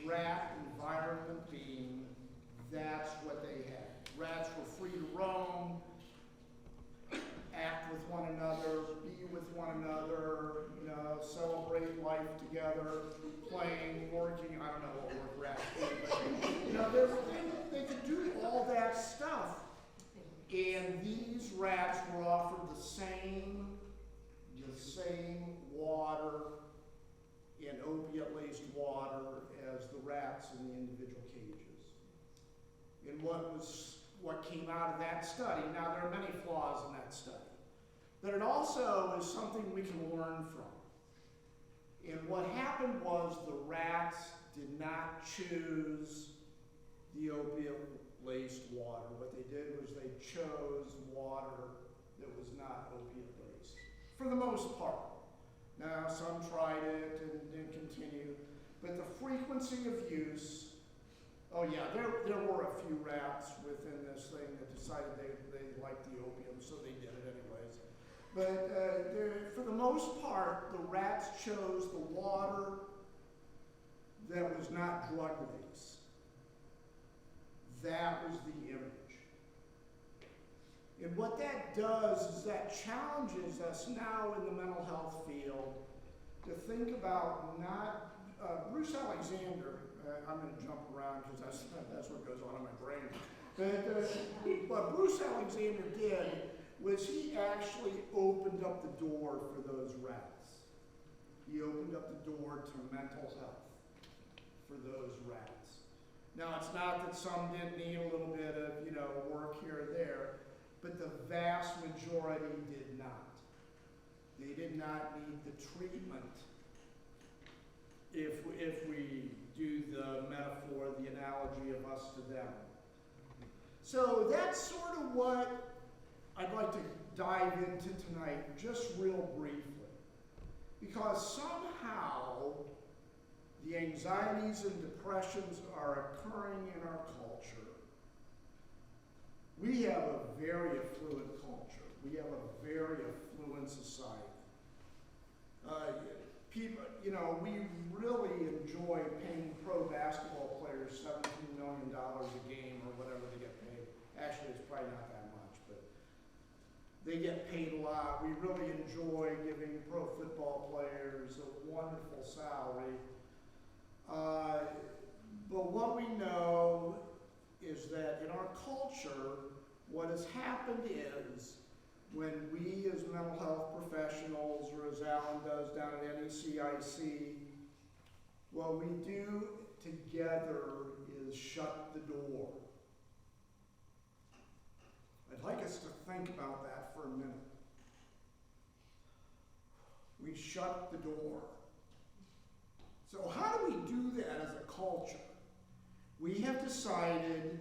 rat environment being, that's what they had. Rats were free to roam, act with one another, be with one another, celebrate life together, playing, working. I don't know what work rats do, but they could do all that stuff. And these rats were offered the same water and opiate-laced water as the rats in the individual cages. And what came out of that study, now there are many flaws in that study, but it also is something we can learn from. And what happened was the rats did not choose the opiate-laced water. What they did was they chose water that was not opiate-laced, for the most part. Now, some tried it and didn't continue, but the frequency of use, oh yeah, there were a few rats within this thing that decided they liked the opium, so they did it anyways. But for the most part, the rats chose the water that was not drug-laced. That was the image. And what that does is that challenges us now in the mental health field to think about not, Bruce Alexander, I'm going to jump around because that's what goes on in my brain. But what Bruce Alexander did was he actually opened up the door for those rats. He opened up the door to mental health for those rats. Now, it's not that some didn't need a little bit of, work here or there, but the vast majority did not. They did not need the treatment if we do the metaphor, the analogy of us to them. So that's sort of what I'd like to dive into tonight, just real briefly, because somehow the anxieties and depressions are occurring in our culture. We have a very affluent culture. We have a very affluent society. People, we really enjoy paying pro basketball players $17 million a game or whatever they get paid. Actually, it's probably not that much, but they get paid a lot. We really enjoy giving pro football players a wonderful salary. But what we know is that in our culture, what has happened is when we as mental health professionals, or as Alan does down at NECIC, what we do together is shut the door. I'd like us to think about that for a minute. We shut the door. So how do we do that as a culture? We have decided,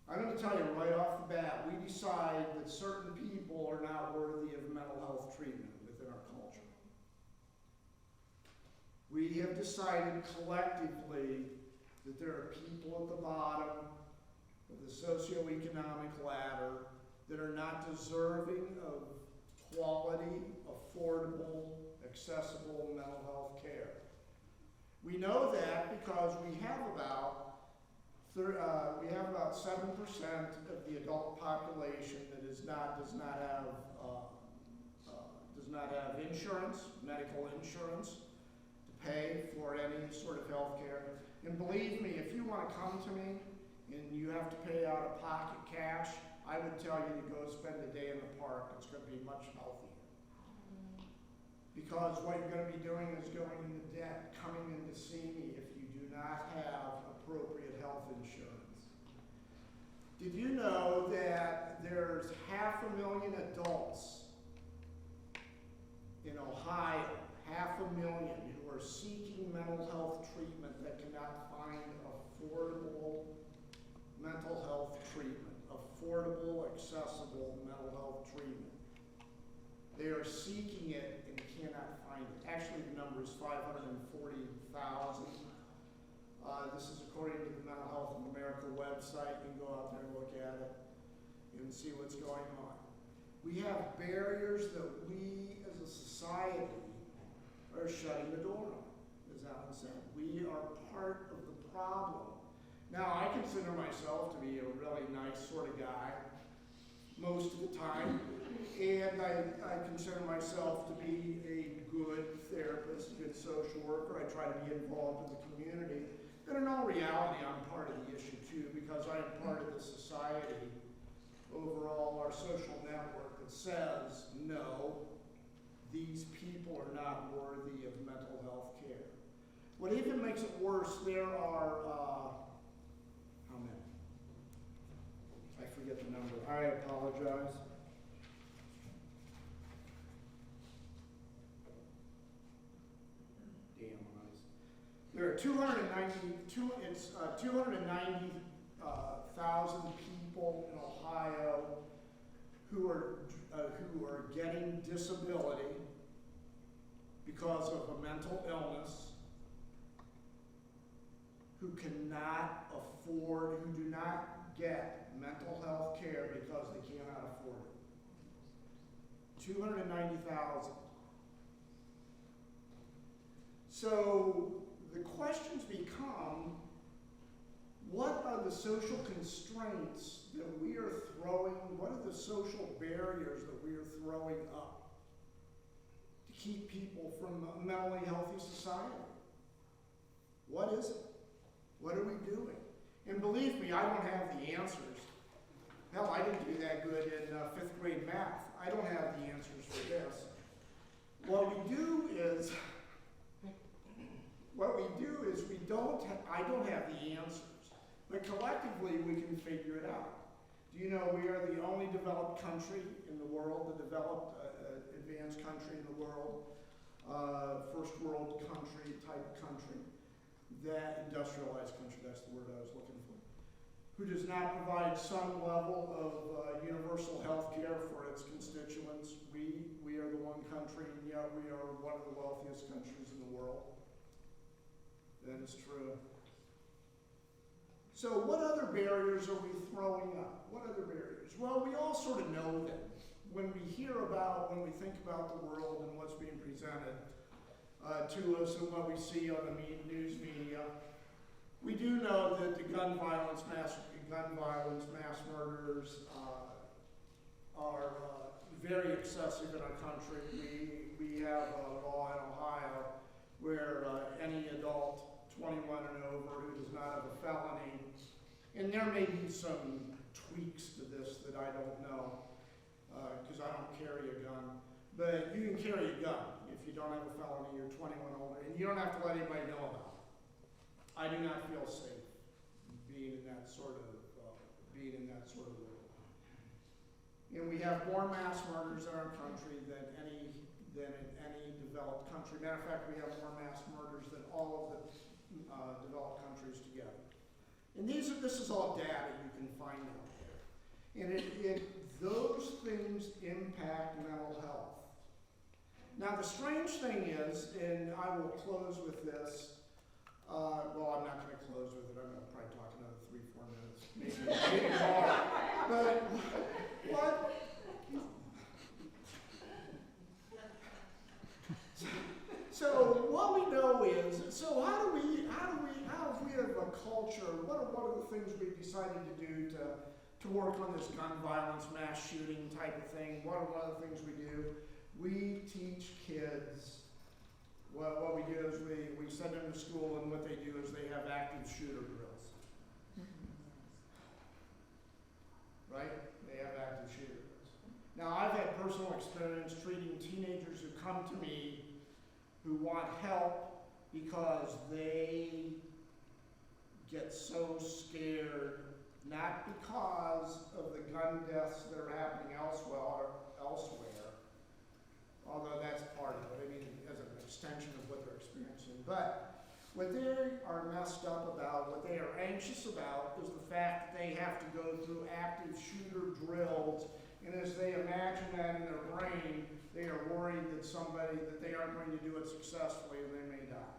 I'm going to tell you right off the bat, we decide that certain people are not worthy of mental health treatment within our culture. We have decided collectively that there are people at the bottom of the socioeconomic ladder that are not deserving of quality, affordable, accessible mental health care. We know that because we have about 7% of the adult population that does not have insurance, medical insurance, to pay for any sort of health care. And believe me, if you want to come to me and you have to pay out of pocket cash, I would tell you to go spend a day in the park. It's going to be much healthier. Because what you're going to be doing is going into debt, coming in to see me if you do not have appropriate health insurance. Did you know that there's 500,000 adults in Ohio, 500,000 who are seeking mental health treatment that cannot find affordable mental health treatment, affordable, accessible mental health treatment? They are seeking it and cannot find it. Actually, the number is 540,000. This is according to the Mental Health in America website. You can go out there and look at it and see what's going on. We have barriers that we as a society are shutting the door on, as Alan said. We are part of the problem. Now, I consider myself to be a really nice sort of guy most of the time, and I consider myself to be a good therapist, a good social worker. I try to be involved in the community. But in all reality, I'm part of the issue too, because I am part of the society, overall, our social network that says, no, these people are not worthy of mental health care. What even makes it worse, there are, how many? I forget the number. I apologize. There are 290,000 people in Ohio who are getting disability because of a mental illness, who cannot afford, who do not get mental health care because they cannot afford it. 290,000. So the questions become, what are the social constraints that we are throwing, what are the social barriers that we are throwing up to keep people from a mentally healthy society? What is it? What are we doing? And believe me, I don't have the answers. Hell, I didn't do that good in 5th grade math. I don't have the answers for this. What we do is I don't have the answers, but collectively we can figure it out. Do you know we are the only developed country in the world, the developed advanced country in the world, first world country type country, that industrialized country, that's the word I was looking for, who does not provide some level of universal health care for its constituents. We are the one country, and yet we are one of the wealthiest countries in the world. That is true. So what other barriers are we throwing up? What other barriers? Well, we all sort of know them. When we think about the world and what's being presented to us and what we see on the news media, we do know that the gun violence, mass murders are very excessive in our country. We have a law in Ohio where any adult 21 and over who does not have a felony, and there may be some tweaks to this that I don't know, because I don't carry a gun, but you can carry a gun if you don't have a felony, you're 21 or older, and you don't have to let anybody know about it. I do not feel safe being in that sort of world. And we have more mass murders in our country than in any developed country. Matter of fact, we have more mass murders than all of the developed countries together. And this is all data you can find out there. And those things impact mental health. Now the strange thing is, and I will close with this, well, I'm not going to close with it. I'm going to probably talk another 3-4 minutes, maybe more. But what? So what we know is, so how if we have a culture, what are the things we've decided to do to work on this gun violence, mass shooting type of thing? What are one of the things we do? We teach kids, what we do is we send them to school, and what they do is they have active shooter drills. Right? They have active shooter drills. Now I've had personal experience treating teenagers who come to me who want help because they get so scared, not because of the gun deaths that are happening elsewhere, although that's part of it, I mean, as an extension of what they're experiencing. But what they are messed up about, what they are anxious about, is the fact that they have to go through active shooter drills, and as they imagine that in their brain, they are worried that they aren't going to do it successfully and they may die.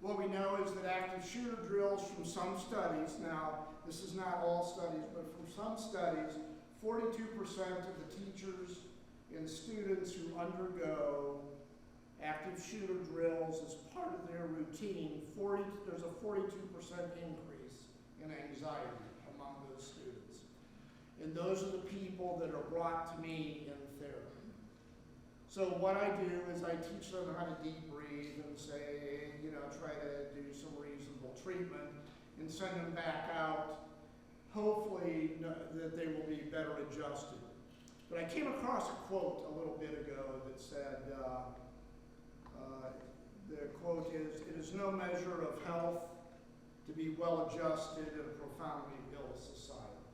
What we know is that active shooter drills from some studies, now this is not all studies, but from some studies, 42% of the teachers and students who undergo active shooter drills as part of their routine, there's a 42% increase in anxiety among those students. And those are the people that are brought to me in therapy. So what I do is I teach them how to deep breathe and say, try to do some reasonable treatment and send them back out, hopefully that they will be better adjusted. But I came across a quote a little bit ago that said, the quote is, "It is no measure of health to be well adjusted in a profoundly ill society."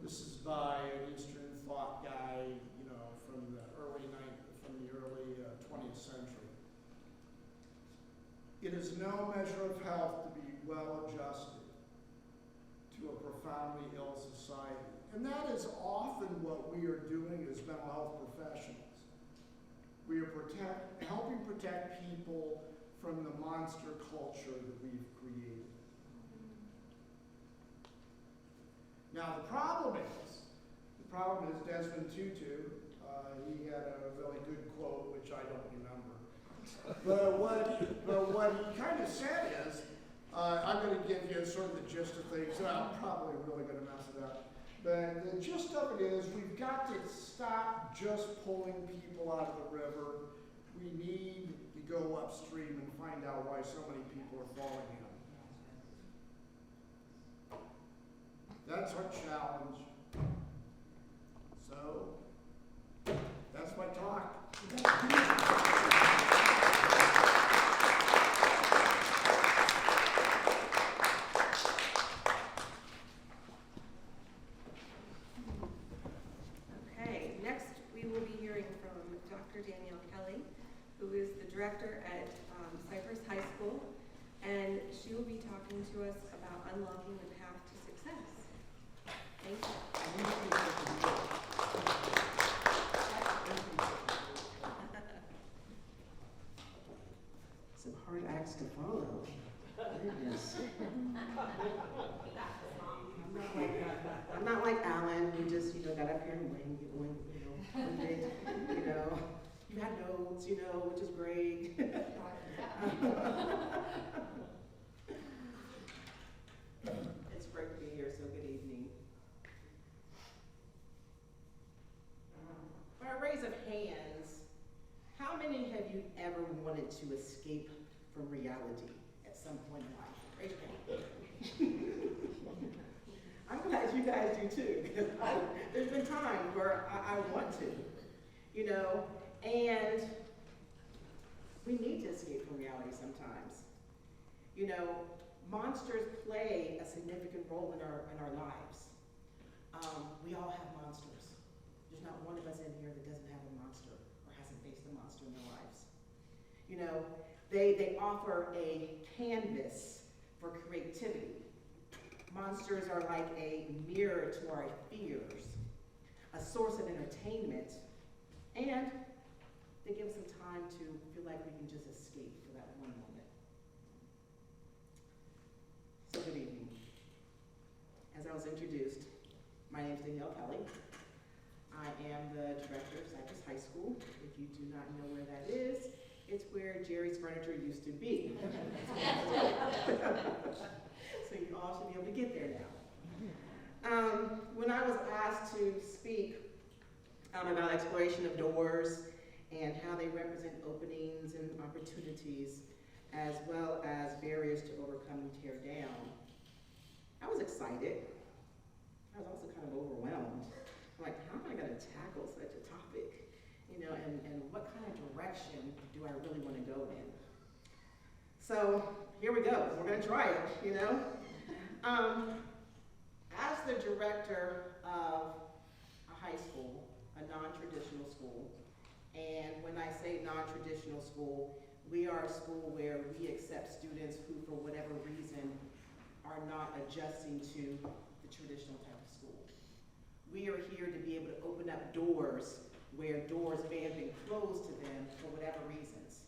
This is by an Eastern thought guy, from the early 20th century. It is no measure of health to be well adjusted to a profoundly ill society. And that is often what we are doing as mental health professionals. We are helping protect people from the monster culture that we've created. Now the problem is Desmond Tutu, he had a really good quote, which I don't remember. But what he kind of said is, I'm going to give you sort of the gist of things, and I'm probably really going to mess it up. But the gist of it is, we've got to stop just pulling people out of the river. We need to go upstream and find out why so many people are falling in. That's our challenge. So, that's my talk. Okay, next we will be hearing from Dr. Danielle Kelly, who is the director at Cypress High School, and she will be talking talking to us about unlocking the path to success. Thank you. Some hard acts to follow. Goodness. I'm not like Alan, who just, got up here and winged it, You had notes, which is great. It's great to be here, so good evening. By a raise of hands, how many have you ever wanted to escape from reality at some point in life? Raise your hand. I'm glad you guys do too, because there's been times where I want to, and we need to escape from reality sometimes. Monsters play a significant role in our lives. We all have monsters. There's not one of us in here that doesn't have a monster or hasn't faced a monster in their lives. They offer a canvas for creativity. Monsters are like a mirror to our fears, a source of entertainment, and they give us some time to feel like we can just escape for that one moment. So good evening. As I was introduced, my name is Danielle Kelly. I am the director of Cypress High School. If you do not know where that is, it's where Jerry's Furniture used to be. So you all should be able to get there now. When I was asked to speak about exploration of doors and how they represent openings and opportunities, as well as barriers to overcome and tear down, I was excited. I was also kind of overwhelmed. I'm like, how am I going to tackle such a topic? And what kind of direction do I really want to go in? So here we go. We're going to try it, As the director of a high school, a non-traditional school, and when I say non-traditional school, we are a school where we accept students who, for whatever reason, are not adjusting to the traditional type of school. We are here to be able to open up doors where doors may have been closed to them for whatever reasons.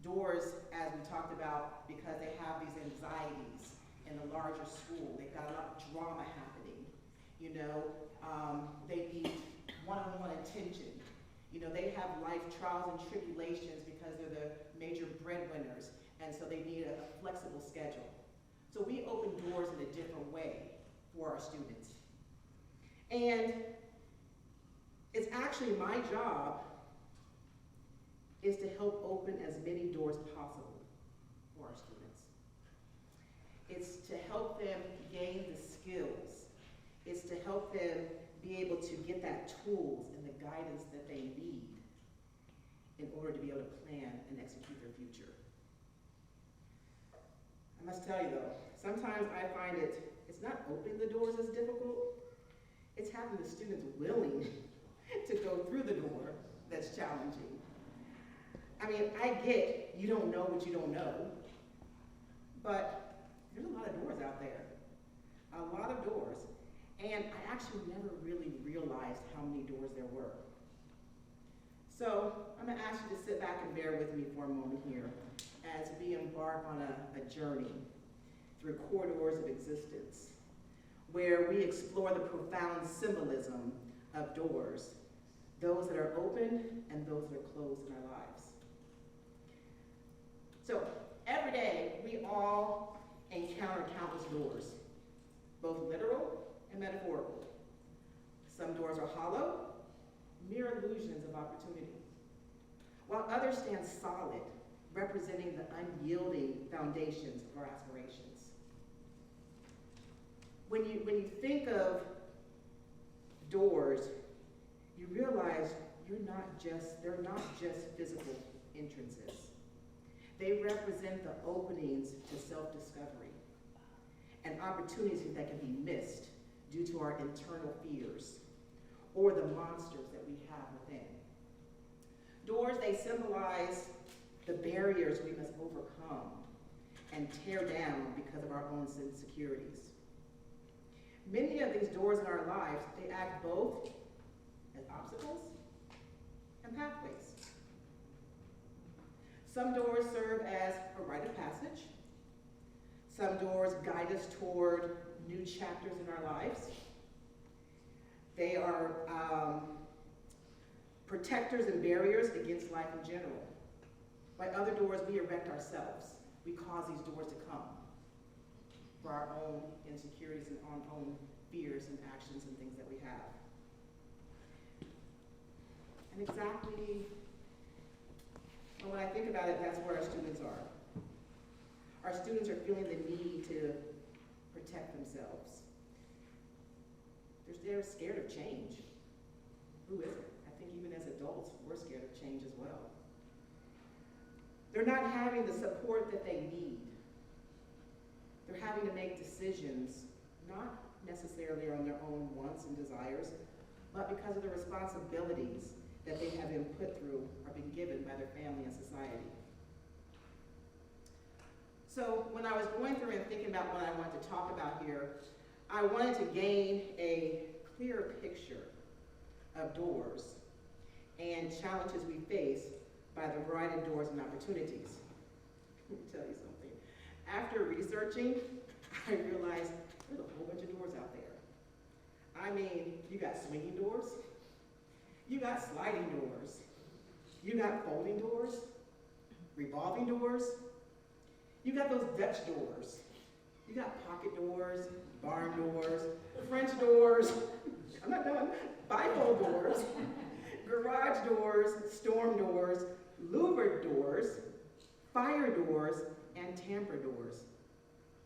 Doors, as we talked about, because they have these anxieties in the larger school. They've got a lot of drama happening. They need one-on-one attention. They have life trials and tribulations because they're the major breadwinners, and so they need a flexible schedule. So we open doors in a different way for our students. And it's actually my job is to help open as many doors possible for our students. It's to help them gain the skills. It's to help them be able to get that tools and the guidance that they need in order to be able to plan and execute their future. I must tell you though, sometimes I find it's not opening the doors that's difficult, it's having the students willing to go through the door that's challenging. I mean, I get you don't know what you don't know, but there's a lot of doors out there, a lot of doors. And I actually never really realized how many doors there were. So I'm gonna ask you to sit back and bear with me for a moment here as we embark on a journey through corridors of existence, where we explore the profound symbolism of doors, those that are open and those that are closed in our lives. So every day, we all encounter countless doors, both literal and metaphorical. Some doors are hollow, mere illusions of opportunity, while others stand solid, representing the unyielding foundations of our aspirations. When you think of doors, you realize they're not just physical entrances. They represent the openings to self-discovery and opportunities that can be missed due to our internal fears or the monsters that we have within. Doors, they symbolize the barriers we must overcome and tear down because of our own insecurities. Many of these doors in our lives, they act both as obstacles and pathways. Some doors serve as a rite of passage. Some doors guide us toward new chapters in our lives. They are protectors and barriers against life in general. By other doors, we erect ourselves. We cause these doors to come for our own insecurities and our own fears and actions and things that we have. And exactly, and when I think about it, that's where our students are. Our students are feeling the need to protect themselves. They're scared of change. Who isn't? I think even as adults, we're scared of change as well. They're not having the support that they need. They're having to make decisions, not necessarily on their own wants and desires, but because of the responsibilities that they have been put through or been given by their family and society. So when I was going through and thinking about what I wanted to talk about here, I wanted to gain a clear picture of doors and challenges we face by the variety of doors and opportunities. Let me tell you something. After researching, I realized there's a whole bunch of doors out there. I mean, you got swinging doors, you got sliding doors, you got folding doors, revolving doors, you got those Dutch doors, you got pocket doors, barn doors, French doors, I'm not done, bifold doors, garage doors, storm doors, louvered doors, fire doors, and tamper doors.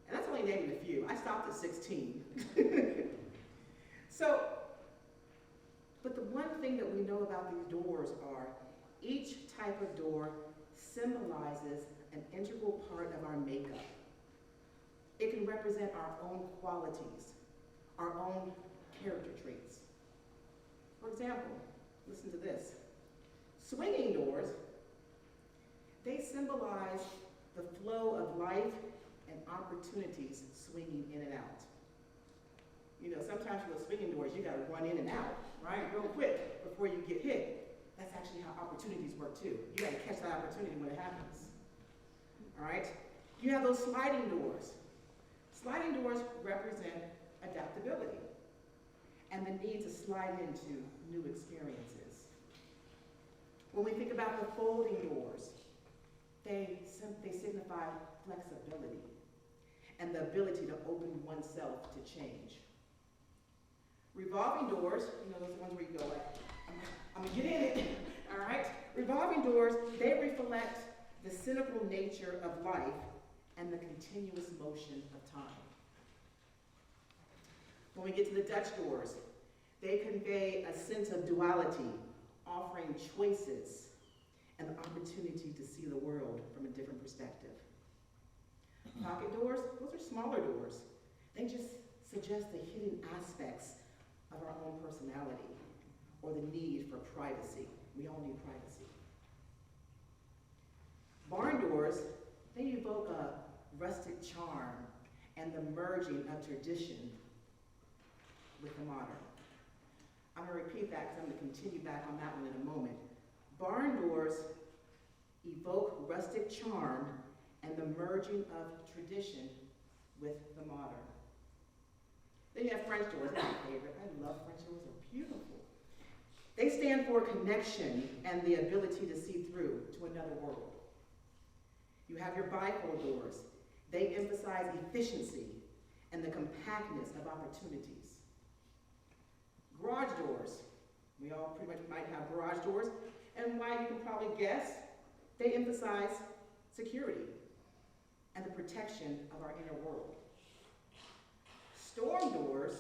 And that's only naming a few. I stopped at 16. So, but the one thing that we know about these doors are each type of door symbolizes an integral part of our makeup. It can represent our own qualities, our own character traits. For example, listen to this. Swinging doors, they symbolize the flow of life and opportunities swinging in and out. You know, sometimes with swinging doors, you gotta run in and out, right, real quick before you get hit. That's actually how opportunities work too. You gotta catch that opportunity when it happens. All right? You have those sliding doors. Sliding doors represent adaptability and the need to slide into new experiences. When we think about the folding doors, they signify flexibility and the ability to open oneself to change. Revolving doors, you know, those ones where you go like, I'm gonna get in it, all right? Revolving doors, they reflect the cynical nature of life and the continuous motion of time. When we get to the Dutch doors, they convey a sense of duality, offering choices and the opportunity to see the world from a different perspective. Pocket doors, those are smaller doors. They just suggest the hidden aspects of our own personality or the need for privacy. We all need privacy. Barn doors, they evoke a rustic charm and the merging of tradition with the modern. I'm going to repeat that because I'm going to continue back on that one in a moment. Barn doors evoke rustic charm and the merging of tradition with the modern. Then you have French doors, my favorite. I love French doors, they're beautiful. They stand for connection and the ability to see through to another world. You have your bifold doors. They emphasize efficiency and the compactness of opportunities. Garage doors. We all pretty much might have garage doors. And why, you can probably guess, they emphasize security and the protection of our inner world. Storm doors,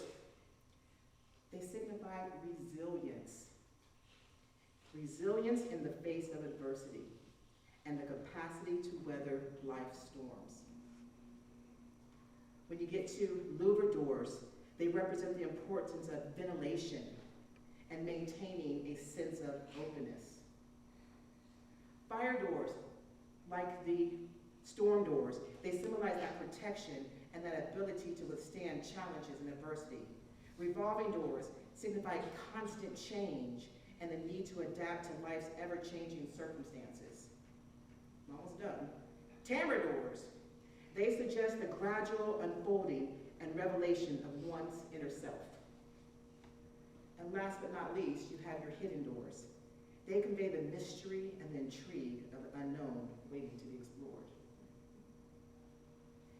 they signify resilience. Resilience in the face of adversity and the capacity to weather life's storms. When you get to louvered doors, they represent the importance of ventilation and maintaining a sense of openness. Fire doors, like the Storm doors, they symbolize that protection and that ability to withstand challenges and adversity. Revolving doors signify constant change and the need to adapt to life's ever-changing circumstances. I'm almost done. Tamara doors, they suggest the gradual unfolding and revelation of one's inner self. And last but not least, you have your hidden doors. They convey the mystery and the intrigue of the unknown waiting to be explored.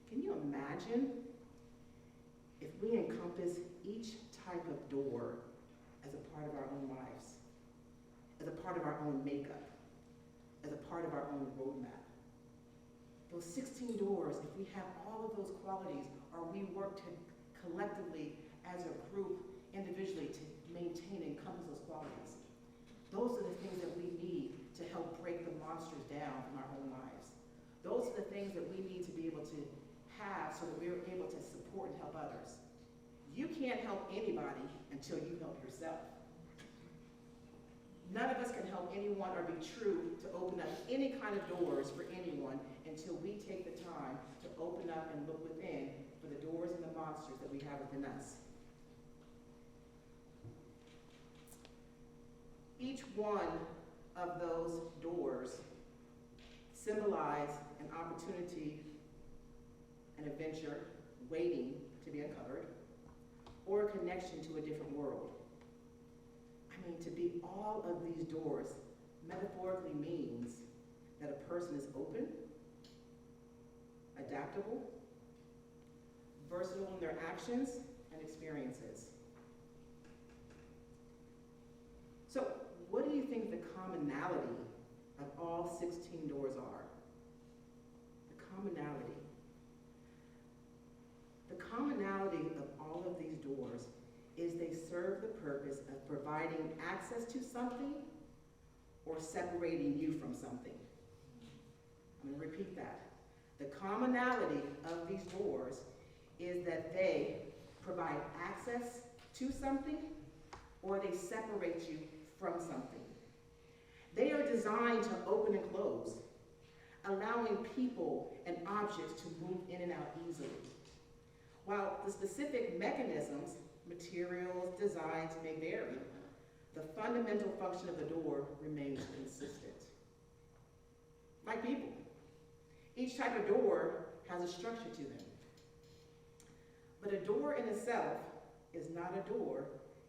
Can you imagine if we encompass each type of door as a part of our own lives, as a part of our own makeup, as a part of our own roadmap? Those 16 doors, if we have all of those qualities, or we work collectively as a group, individually, to maintain and encompass those qualities, those are the things that we need to help break the monsters down in our own lives. Those are the things that we need to be able to have so that we're able to support and help others. You can't help anybody until you help yourself. None of us can help anyone or be true to open up any kind of doors for anyone until we take the time to open up and look within for the doors and the monsters that we have within us. Each one of those doors symbolize an opportunity, an adventure waiting to be uncovered, or a connection to a different world. I mean, to be all of these doors metaphorically means that a person is open, adaptable, versatile in their actions and experiences. So, what do you think the commonality of all 16 doors are? The commonality. The commonality of all of these doors is they serve the purpose of providing access to something or separating you from something. I'm going to repeat that. The commonality of these doors is that they provide access to something or they separate you from something. They are designed to open and close, allowing people and objects to move in and out easily. While the specific mechanisms, materials, designs may vary, the fundamental function of the door remains consistent. Like people, each type of door has a structure to them. But a door in itself is not a door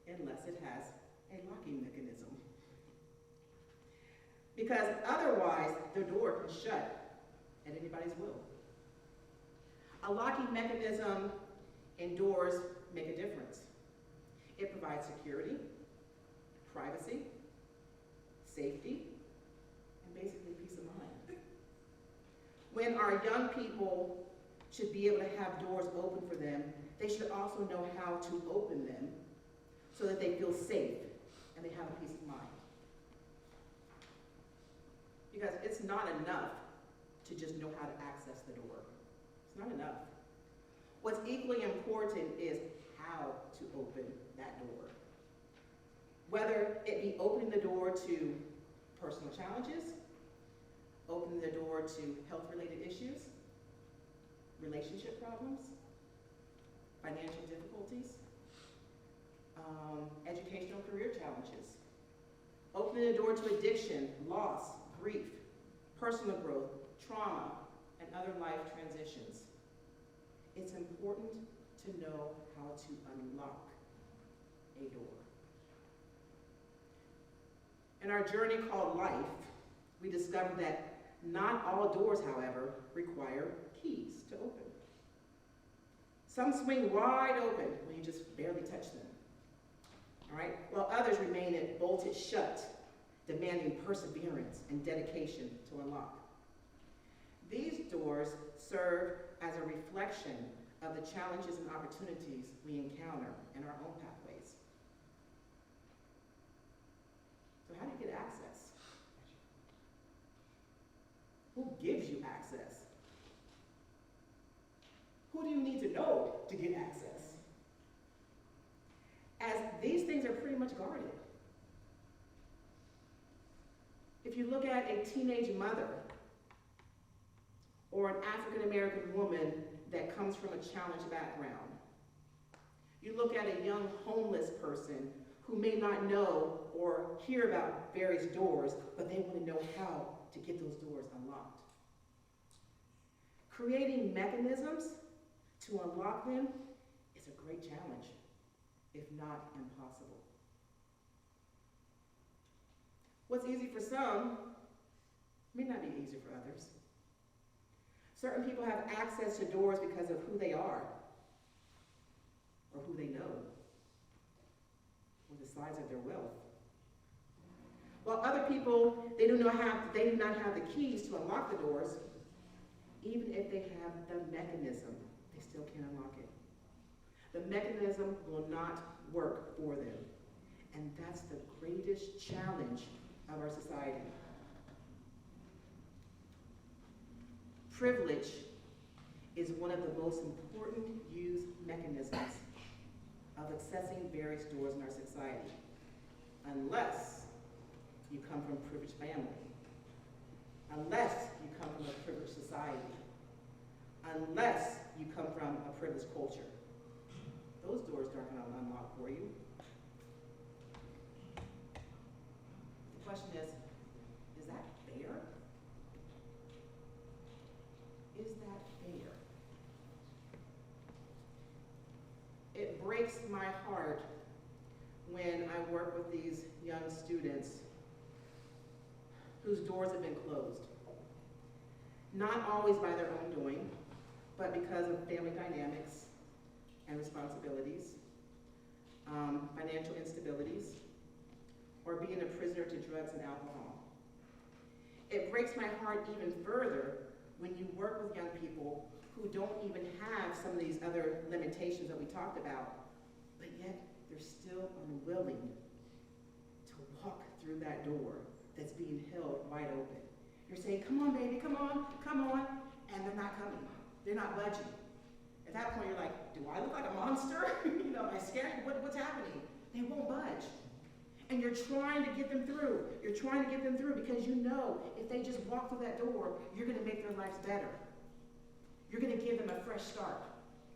unless it has a locking mechanism. Because otherwise, the door can shut at anybody's will. A locking mechanism in doors make a difference. It provides security, privacy, safety, and basically peace of mind. When our young people should be able to have doors open for them, they should also know how to open them so that they feel safe and they have a peace of mind. Because it's not enough to just know how to access the door. It's not enough. What's equally important is how to open that door. Whether it be opening the door to personal challenges, opening the door to health-related issues, relationship problems, financial difficulties, educational career challenges, opening the door to addiction, loss, grief, personal growth, trauma, and other life transitions. It's important to know how to unlock a door. In our journey called life, we discovered that not all doors, however, require keys to open. Some swing wide open when you just barely touch them, all right? While others remain bolted shut, demanding perseverance and dedication to unlock. These doors serve as a reflection of the challenges and opportunities we encounter in our own pathways. So how do you get access? Who gives you access? Who do you need to know to get access? As these things are pretty much guarded. If you look at a teenage mother or an African-American woman that comes from a challenged background. You look at a young homeless person who may not know or hear about various doors, but they want to know how to get those doors unlocked. Creating mechanisms to unlock them is a great challenge, if not impossible. What's easy for some may not be easy for others. Certain people have access to doors because of who they are, or who they know, or the size of their wealth. While other people, they do not have the keys to unlock the doors. Even if they have the mechanism, they still can't unlock it. The mechanism will not work for them. And that's the greatest challenge of our society. Privilege is one of the most important used mechanisms of accessing various doors in our society, unless you come from a privileged family, unless you come from a privileged society, unless you come from a privileged culture. Those doors aren't going to unlock for you. The question is that fair? Is that fair? It breaks my heart when I work with these young students whose doors have been closed. Not always by their own doing, but because of family dynamics and responsibilities, financial instabilities, or being a prisoner to drugs and alcohol. It breaks my heart even further when you work with young people who don't even have some of these other limitations that we talked about, but yet they're still unwilling to walk through that door that's being held wide open. You're saying, come on, baby, come on, and they're not coming. They're not budging. At that point, you're like, do I look like a monster? Am I scared? What's happening? They won't budge. And you're trying to get them through. You're trying to get them through because you know if they just walk through that door, you're going to make their lives better. You're going to give them a fresh start.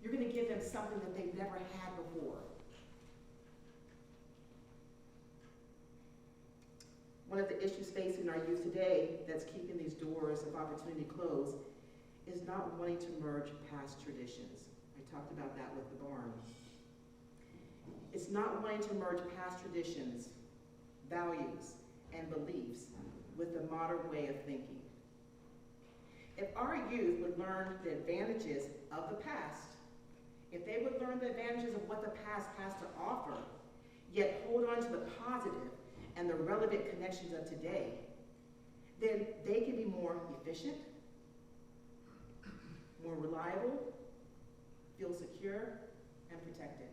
You're going to give them something that they've never had before. One of the issues facing our youth today that's keeping these doors of opportunity closed is not wanting to merge past traditions. I talked about that with the barn. It's not wanting to merge past traditions, values, and beliefs with the modern way of thinking. If our youth would learn the advantages of the past, if they would learn the advantages of what the past has to offer, yet hold on to the positive and the relevant connections of today, then they can be more efficient, more reliable, feel secure, and protected.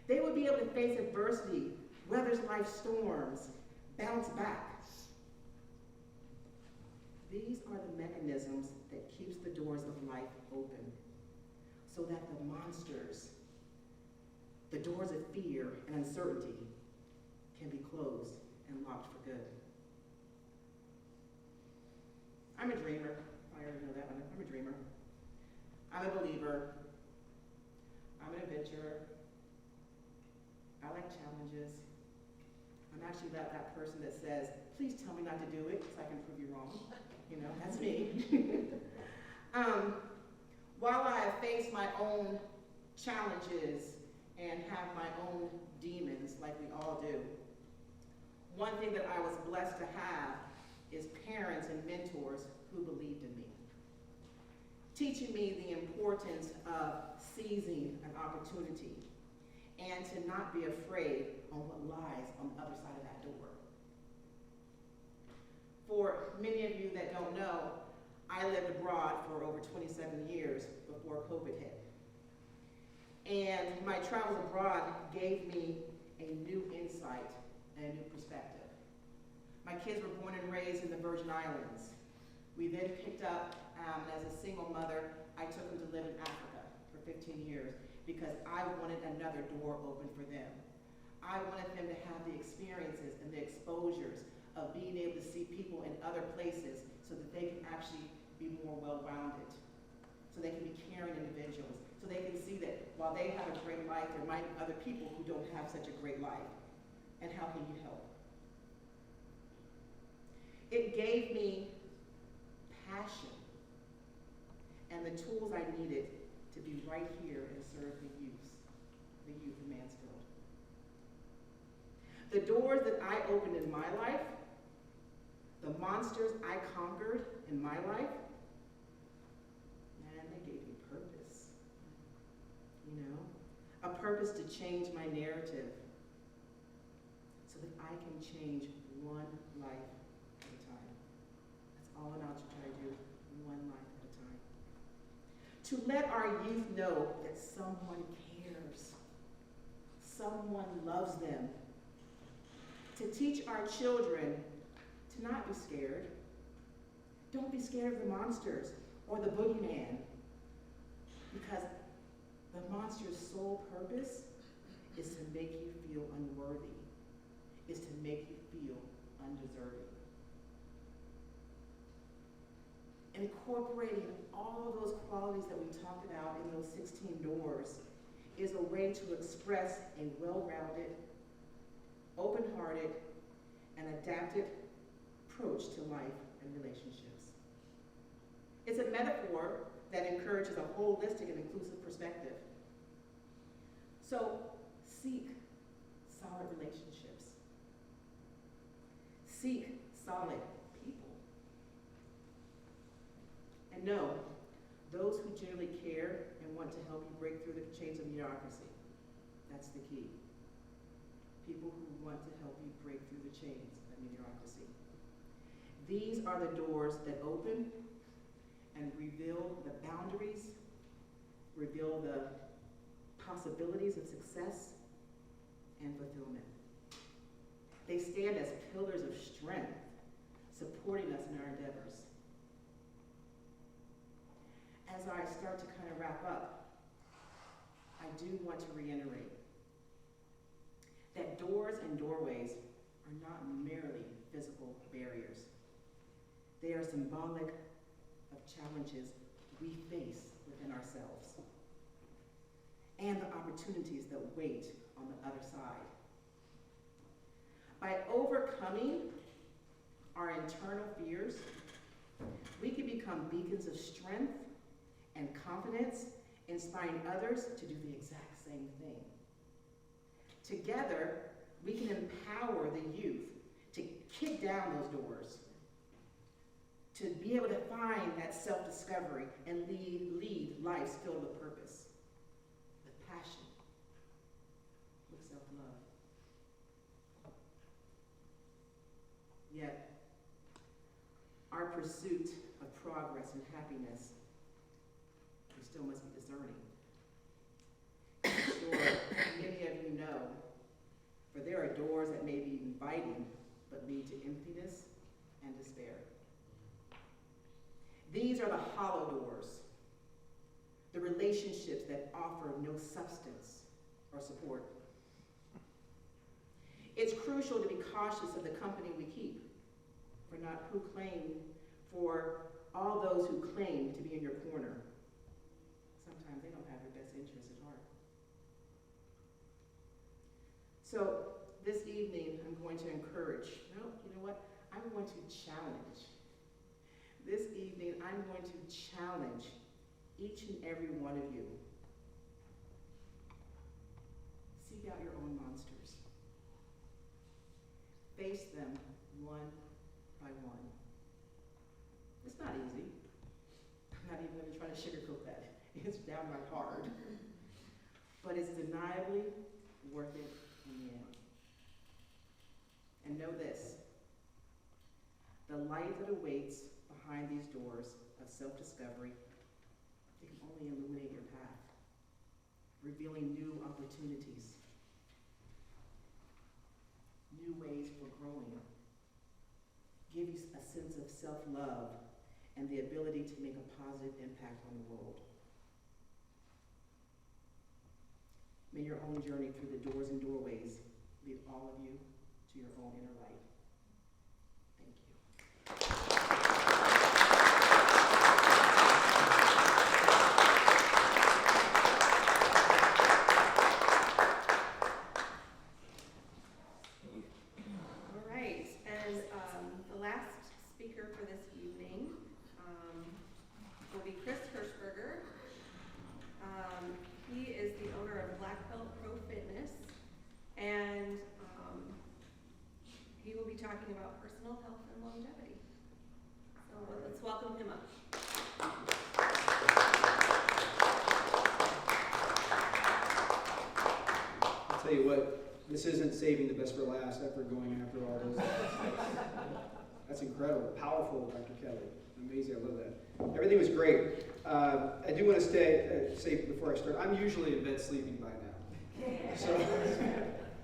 They would be able to face adversity, weather life's storms, bounce back. These are the mechanisms that keeps the doors of life open so that the monsters, the doors of fear and uncertainty, can be closed and locked for good. I'm a dreamer. I already know that one. I'm a dreamer. I'm a believer. I'm an adventurer. I like challenges. I'm actually that person that says, please tell me not to do it so I can prove you wrong. That's me. While I have faced my own challenges and have my own demons like we all do, one thing that I was blessed to have is parents and mentors who believed in me, teaching me the importance of seizing an opportunity and to not be afraid on what lies on the other side of that door. For many of you that don't know, I lived abroad for over 27 years before COVID hit. And my travels abroad gave me a new insight and a new perspective. My kids were born and raised in the Virgin Islands. We then picked up, as a single mother, I took them to live in Africa for 15 years because I wanted another door open for them. I wanted them to have the experiences and the exposures of being able to see people in other places so that they can actually be more more well-rounded, so they can be caring individuals, so they can see that while they have a great life, there might be other people who don't have such a great life. And how can you help? It gave me passion and the tools I needed to be right here and serve the youth of Mansfield. The doors that I opened in my life, the monsters I conquered in my life, man, they gave me purpose. You know, a purpose to change my narrative so that I can change one life at a time. That's all I'm out to try to do, one life at a time. To let our youth know that someone cares, someone loves them. To teach our children to not be scared. Don't be scared of the monsters or the boogeyman, because the monster's sole purpose is to make you feel unworthy, is to make you feel undeserving. Incorporating all of those qualities that we talked about in those 16 doors is a way to express a well-rounded, open-hearted, and adaptive approach to life and relationships. It's a metaphor that encourages a holistic and inclusive perspective. So seek solid relationships. Seek solid people. And know those who genuinely care and want to help you break through the chains of mediocrity. That's the key. People who want to help you break through the chains of mediocrity. These are the doors that open and reveal the boundaries, reveal the possibilities of success and fulfillment. They stand as pillars of strength, supporting us in our endeavors. As I start to kind of wrap up, I do want to reiterate that doors and doorways are not merely physical barriers. They are symbolic of challenges we face within ourselves and the opportunities that wait on the other side. By overcoming our internal fears, we can become beacons of strength and confidence, inspiring others to do the exact same thing. Together, we can empower the youth to kick down those doors, to be able to find that self-discovery and lead lives filled with purpose, with passion, with self-love. Yet, our pursuit of progress and happiness, we still must be discerning. I'm sure many of you know, for there are doors that may be inviting but lead to emptiness and despair. These are the hollow doors, the relationships that offer no substance or support. It's crucial to be cautious of the company we keep, for all those who claim to be in your corner. Sometimes they don't have your best interests at heart. So this evening, I'm going to encourage, no, you know what? I'm going to challenge. This evening, I'm going to challenge each and every one of you. Seek out your own monsters. Face them one by one. It's not easy. I'm not even going to try to sugarcoat that. It's downright hard. But it's undeniably worth it in the end. And know this, the light that awaits behind these doors of self-discovery, it can only illuminate your path, revealing new opportunities, new ways for growing, give you a sense of self-love and the ability to make a positive impact on the world. May your own journey through the doors and doorways lead all of you to your own inner light. Thank you. tell you what, this isn't saving the best for last after going after all those. That's incredible. Powerful, Dr. Kelly. Amazing. I love that. Everything was great. I do want to say before I start, I'm usually in bed sleeping by now. So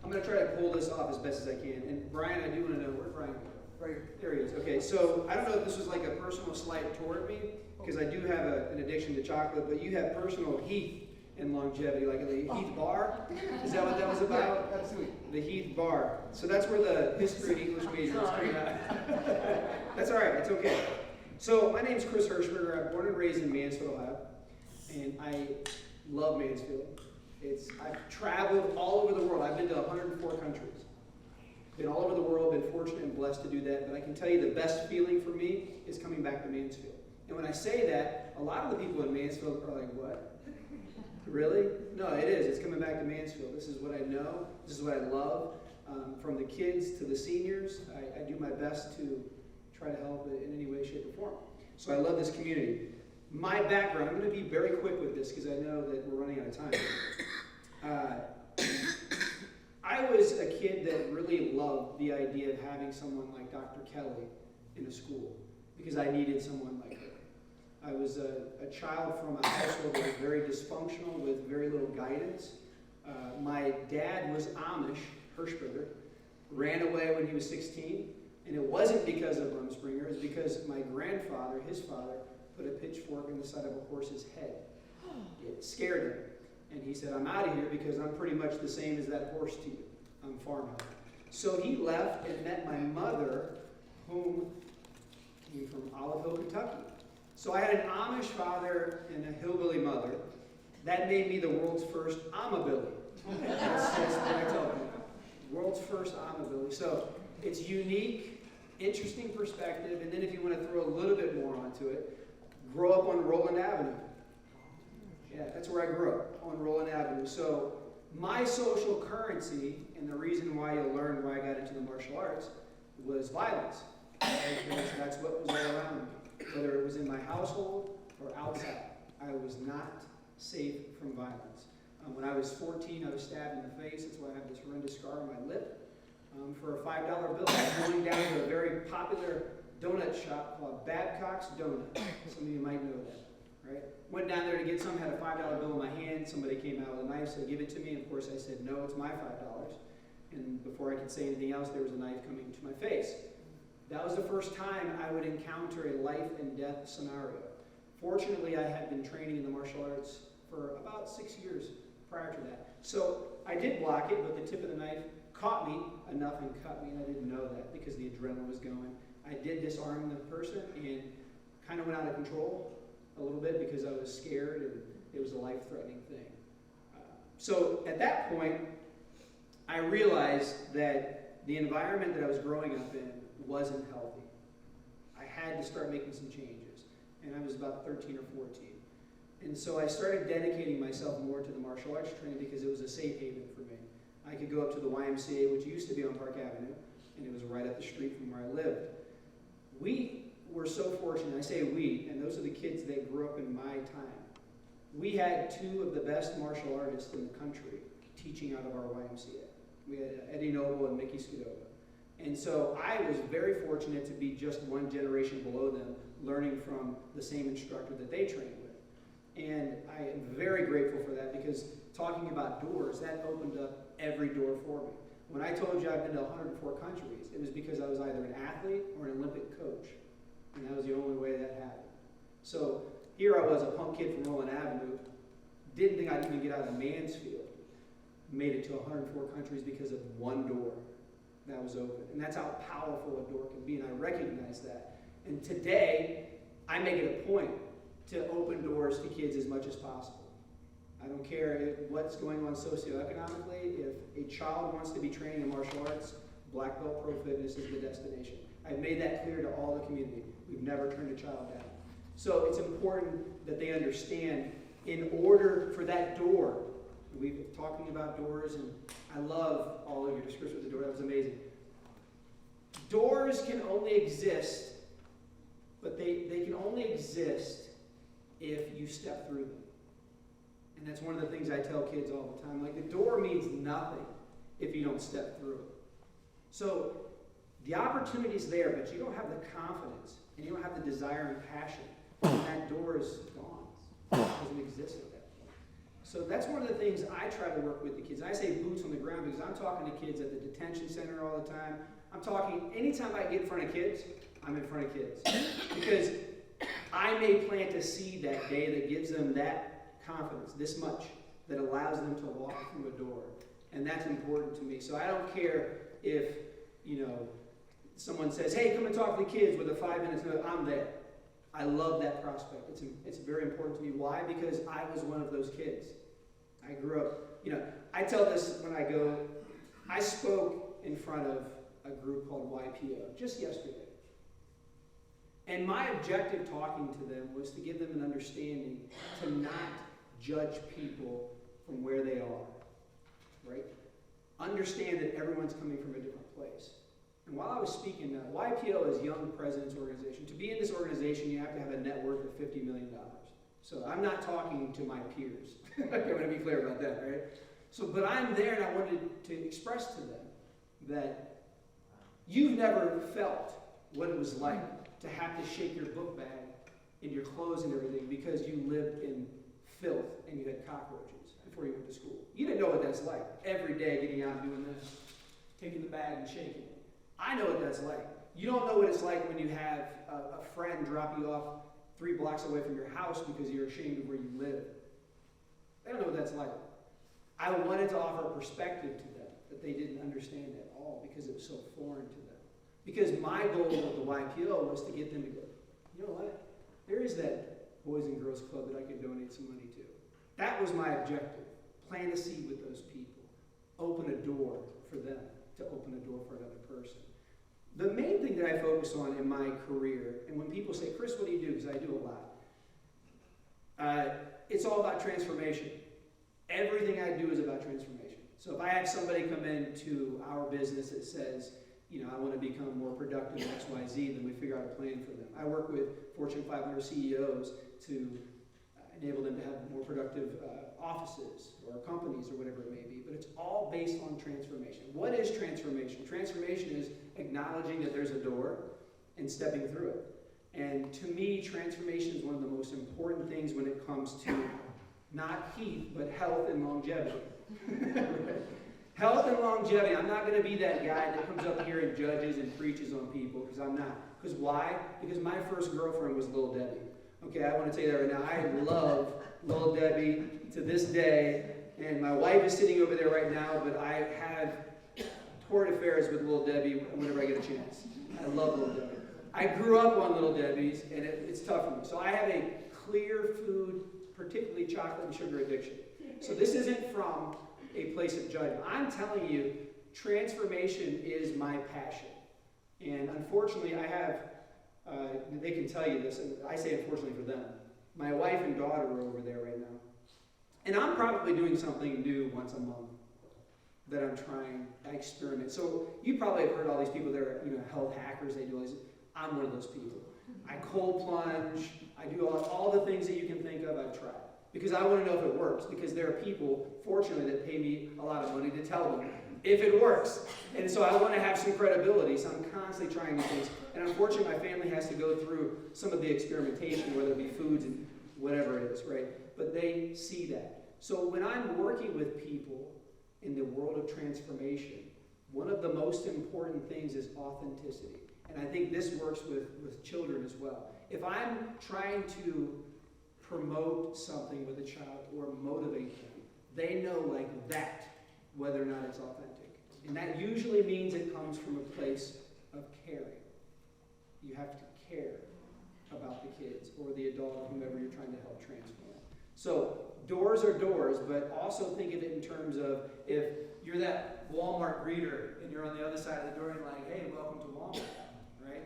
I'm going to try to pull this off as best as I can. And Brian, I do want to know, where'd Brian go? Right. There he is. Okay, so I don't know if this was like a personal slight toward me, because I do have an addiction to chocolate, but you have personal Heath and longevity, like the Heath bar. Is that what that was about? Yeah, absolutely. The Heath bar. So that's where the history and English major is coming out. That's all right. It's okay. So my name's Chris Hirschberger. I'm born and raised in Mansfield, Ohio, and I love Mansfield. I've traveled all over the world. I've been to 104 countries. Been all over the world, been fortunate and blessed to do that, but I can tell you the best feeling for me is coming back to Mansfield. And when I say that, a lot of the people in Mansfield are like, what? Really? No, it is. It's coming back to Mansfield. This is what I know. This is what I love. From the kids to the seniors, I do my best to try to help in any way, shape, or form. So I love this community. My background, I'm going to be very quick with this because I know that we're running out of time. I was a kid that really loved the idea of having someone like Dr. Kelly in a school because I needed someone like her. I was a child from a household that was very dysfunctional with very little guidance. My dad was Amish, Hirschberger, ran away when he was 16, and it wasn't because of Rumspringer, it was because my grandfather, his father, put a pitchfork in the side of a horse's head. It scared him. And he said, I'm out of here because I'm pretty much the same as that horse to you. I'm farmhouse. So he left and met my mother, whom came from Olive Hill, Kentucky. So I had an Amish father and a hillbilly mother. That made me the world's first Amabilly. That's what I tell people. World's first Amabilly. So it's unique, interesting perspective. And then if you want to throw a little bit more onto it, grow up on Roland Avenue. Yeah, that's where I grew up, on Roland Avenue. So my social currency, and the reason why you'll learn why I got into the martial arts, was violence. Because that's what was all around me. Whether it was in my household or outside, I was not safe from violence. When I was 14, I was stabbed in the face. That's why I have this horrendous scar on my lip. For a $5 bill, I was going down to a very popular donut shop called Babcock's Donut. Some of you might know that, right? Went down there to get some, had a $5 bill in my hand. Somebody came out with a knife, said, give it to me. And of course, I said, no, it's my $5. And before I could say anything else, there was a knife coming to my face. That was the first time I would encounter a life and death scenario. Fortunately, I had been training in the martial arts for about 6 years prior to that. So I did block it, but the tip of the knife caught me enough and cut me, and I didn't know that because the adrenaline was going. I did disarm the person and kind of went out of control a little bit because I was scared and it was a life-threatening thing. So at that point, I realized that the environment that I was growing up in wasn't healthy. I had to start making some changes, and I was about 13 or 14. And so I started dedicating myself more to the martial arts training because it was a safe haven for me. I could go up to the YMCA, which used to be on Park Avenue, and it was right up the street from where I lived. We were so fortunate, I say we, and those are the kids that grew up in my time. We had two of the best martial artists in the country teaching out of our YMCA. We had Eddie Noble and Mickey Scudova. And so I was very fortunate to be just one generation below them, learning from the same instructor that they trained with. And I am very grateful for that because talking about doors, that opened up every door for me. When I told you I've been to 104 countries, it was because I was either an athlete or an Olympic coach. And that was the only way that happened. So here I was, a punk kid from Roland Avenue, didn't think I'd even get out of Mansfield. Made it to 104 countries because of one door that was open. And that's how powerful a door can be, and I recognize that. And today, I make it a point to open doors to kids as much as possible. I don't care what's going on socioeconomically. If a child wants to be training in martial arts, Black Belt Pro Fitness is the destination. I've made that clear to all the community. We've never turned a child down. So it's important that they understand in order for that door, we've been talking about doors, and I love all of your description of the door. That was amazing. Doors can only exist, but they can only exist if you step through them. And that's one of the things I tell kids all the time. Like, the door means nothing if you don't step through it. So the opportunity's there, but you don't have the confidence and you don't have the desire and passion, and that door is gone. It doesn't exist at that point. So that's one of the things I try to work with the kids. I say boots on the ground because I'm talking to kids at the detention center all the time. I'm talking, anytime I get in front of kids, I'm in front of kids. Because I may plant a seed that day that gives them that confidence, this much, that allows them to walk through a door. And that's important to me. So I don't care if, someone says, hey, come and talk to the kids with a 5 minutes notice. I'm there. I love that prospect. It's very important to me. Why? Because I was one of those kids. I grew up, I tell this when I spoke in front of a group called YPO just yesterday. And my objective talking to them was to give them an understanding to not judge people from where they are, right? Understand that everyone's coming from a different place. And while I was speaking, YPO is Young Presidents Organization. To be in this organization, you have to have a net worth of $50 million. So I'm not talking to my peers. I want to be clear about that, right? So, but I'm there and I wanted to express to them that you've never felt what it was like to have to shake your book bag and your clothes and everything because you lived in filth and you had cockroaches before you went to school. You didn't know what that's like. Every day getting out and doing this, taking the bag and shaking it. I know what that's like. You don't know what it's like when you have a friend drop you off 3 blocks away from your house because you're ashamed of where you live. They don't know what that's like. I wanted to offer a perspective to them that they didn't understand at all because it was so foreign to them. Because my goal of the YPO was to get them to go, you know what? There is that Boys and Girls Club that I could donate some money to. That was my objective. Plant a seed with those people. Open a door for them to open a door for another person. The main thing that I focus on in my career, and when people say, Chris, what do you do? Because I do a lot. It's all about transformation. Everything I do is about transformation. So if I have somebody come into our business that says, I want to become more productive in X, Y, Z, then we figure out a plan for them. I work with Fortune 500 CEOs to enable them to have more productive offices or companies or whatever it may be. But it's all based on transformation. What is transformation? Transformation is acknowledging that there's a door and stepping through it. And to me, transformation is one of the most important things when it comes to not heat, but health and longevity. Health and longevity. I'm not going to be that guy that comes up here and judges and preaches on people, because I'm not. Because why? Because my first girlfriend was Little Debbie. Okay, I want to tell you that right now. I love Little Debbie to this day, and my wife is sitting over there right now, but I have torrid affairs with Little Debbie whenever I get a chance. I love Little Debbie. I grew up on Little Debbie's, and it's tough for me. So I have a clear food, particularly chocolate and sugar addiction. So this isn't from a place of judgment. I'm telling you, transformation is my passion. And unfortunately, I have, they can tell you this, and I say unfortunately for them. My wife and daughter are over there right now. And I'm probably doing something new once a month that I'm trying, I experiment. So you probably have heard all these people that are, health hackers, they do all these. I'm one of those people. I cold plunge, I do all the things that you can think of, I've tried. Because I want to know if it works. Because there are people, fortunately, that pay me a lot of money to tell them if it works. And so I want to have some credibility, so I'm constantly trying new things. And unfortunately, my family has to go through some of the experimentation, whether it be foods and whatever it is, right? But they see that. So when I'm working with people in the world of transformation, one of the most important things is authenticity. And I think this works with children as well. If I'm trying to promote something with a child or motivate them, they know like that whether or not it's authentic. And that usually means it comes from a place of caring. You have to care about the kids or the adult or whomever you're trying to help transform. So doors are doors, but also think of it in terms of if you're that Walmart greeter and you're on the other side of the door and like, hey, welcome to Walmart, right?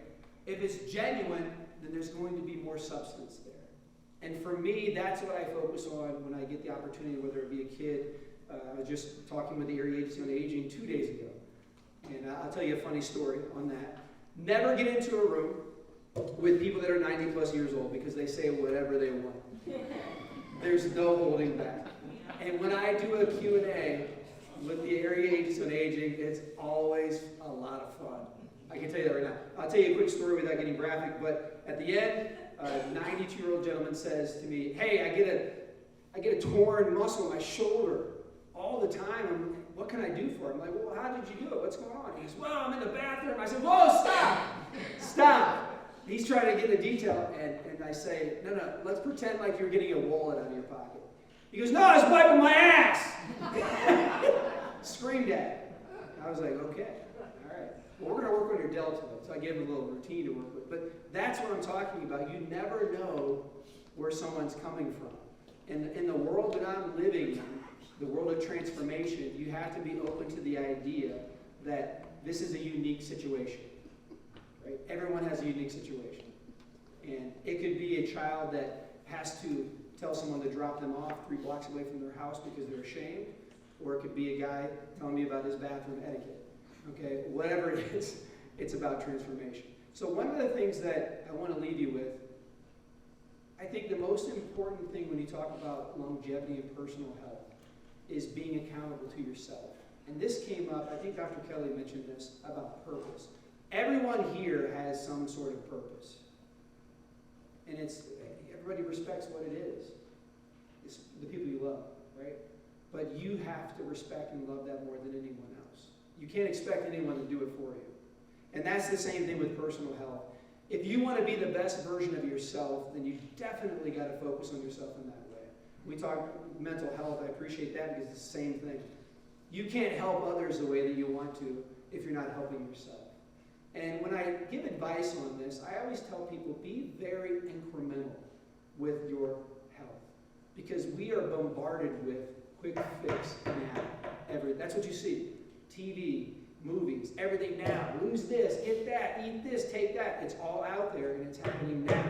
If it's genuine, then there's going to be more substance there. And for me, that's what I focus on when I get the opportunity, whether it be a kid. I was just talking with the Area Agency on Aging 2 days ago. And I'll tell you a funny story on that. Never get into a room with people that are 90 plus years old because they say whatever they want. There's no holding back. And when I do a Q&A, with the area agency on aging, it's always a lot of fun. I can tell you that right now. I'll tell you a quick story without getting graphic, but at the end, a 92-year-old gentleman says to me, hey, I get a torn muscle in my shoulder all the time. What can I do for it? I'm like, well, how did you do it? What's going on? He goes, well, I'm in the bathroom. I said, whoa, stop! Stop! He's trying to get the detail, and I say, no, let's pretend like you're getting a wallet out of your pocket. He goes, no, I was wiping my ass! Screamed at him. I was like, okay, all right. Well, we're going to work on your delta. So I gave him a little routine to work with. But that's what I'm talking about. You never know where someone's coming from. In the world that I'm living in, the world of transformation, you have to be open to the idea that this is a unique situation. Right? Everyone has a unique situation. And it could be a child that has to tell someone to drop them off 3 blocks away from their house because they're ashamed, or it could be a guy telling me about his bathroom etiquette. Okay, whatever it is, it's about transformation. So one of the things that I want to leave you with, I think the most important thing when you talk about longevity and personal health is being accountable to yourself. And this came up, I think Dr. Kelly mentioned this, about purpose. Everyone here has some sort of purpose. And everybody respects what it is. It's the people you love, right? But you have to respect and love that more than anyone else. You can't expect anyone to do it for you. And that's the same thing with personal health. If you want to be the best version of yourself, then you definitely got to focus on yourself in that way. We talk mental health. I appreciate that because it's the same thing. You can't help others the way that you want to if you're not helping yourself. And when I give advice on this, I always tell people, be very incremental with your health. Because we are bombarded with quick fix now. That's what you see. TV, movies, everything now. Lose this, get that, eat this, take that. It's all out there and it's happening now.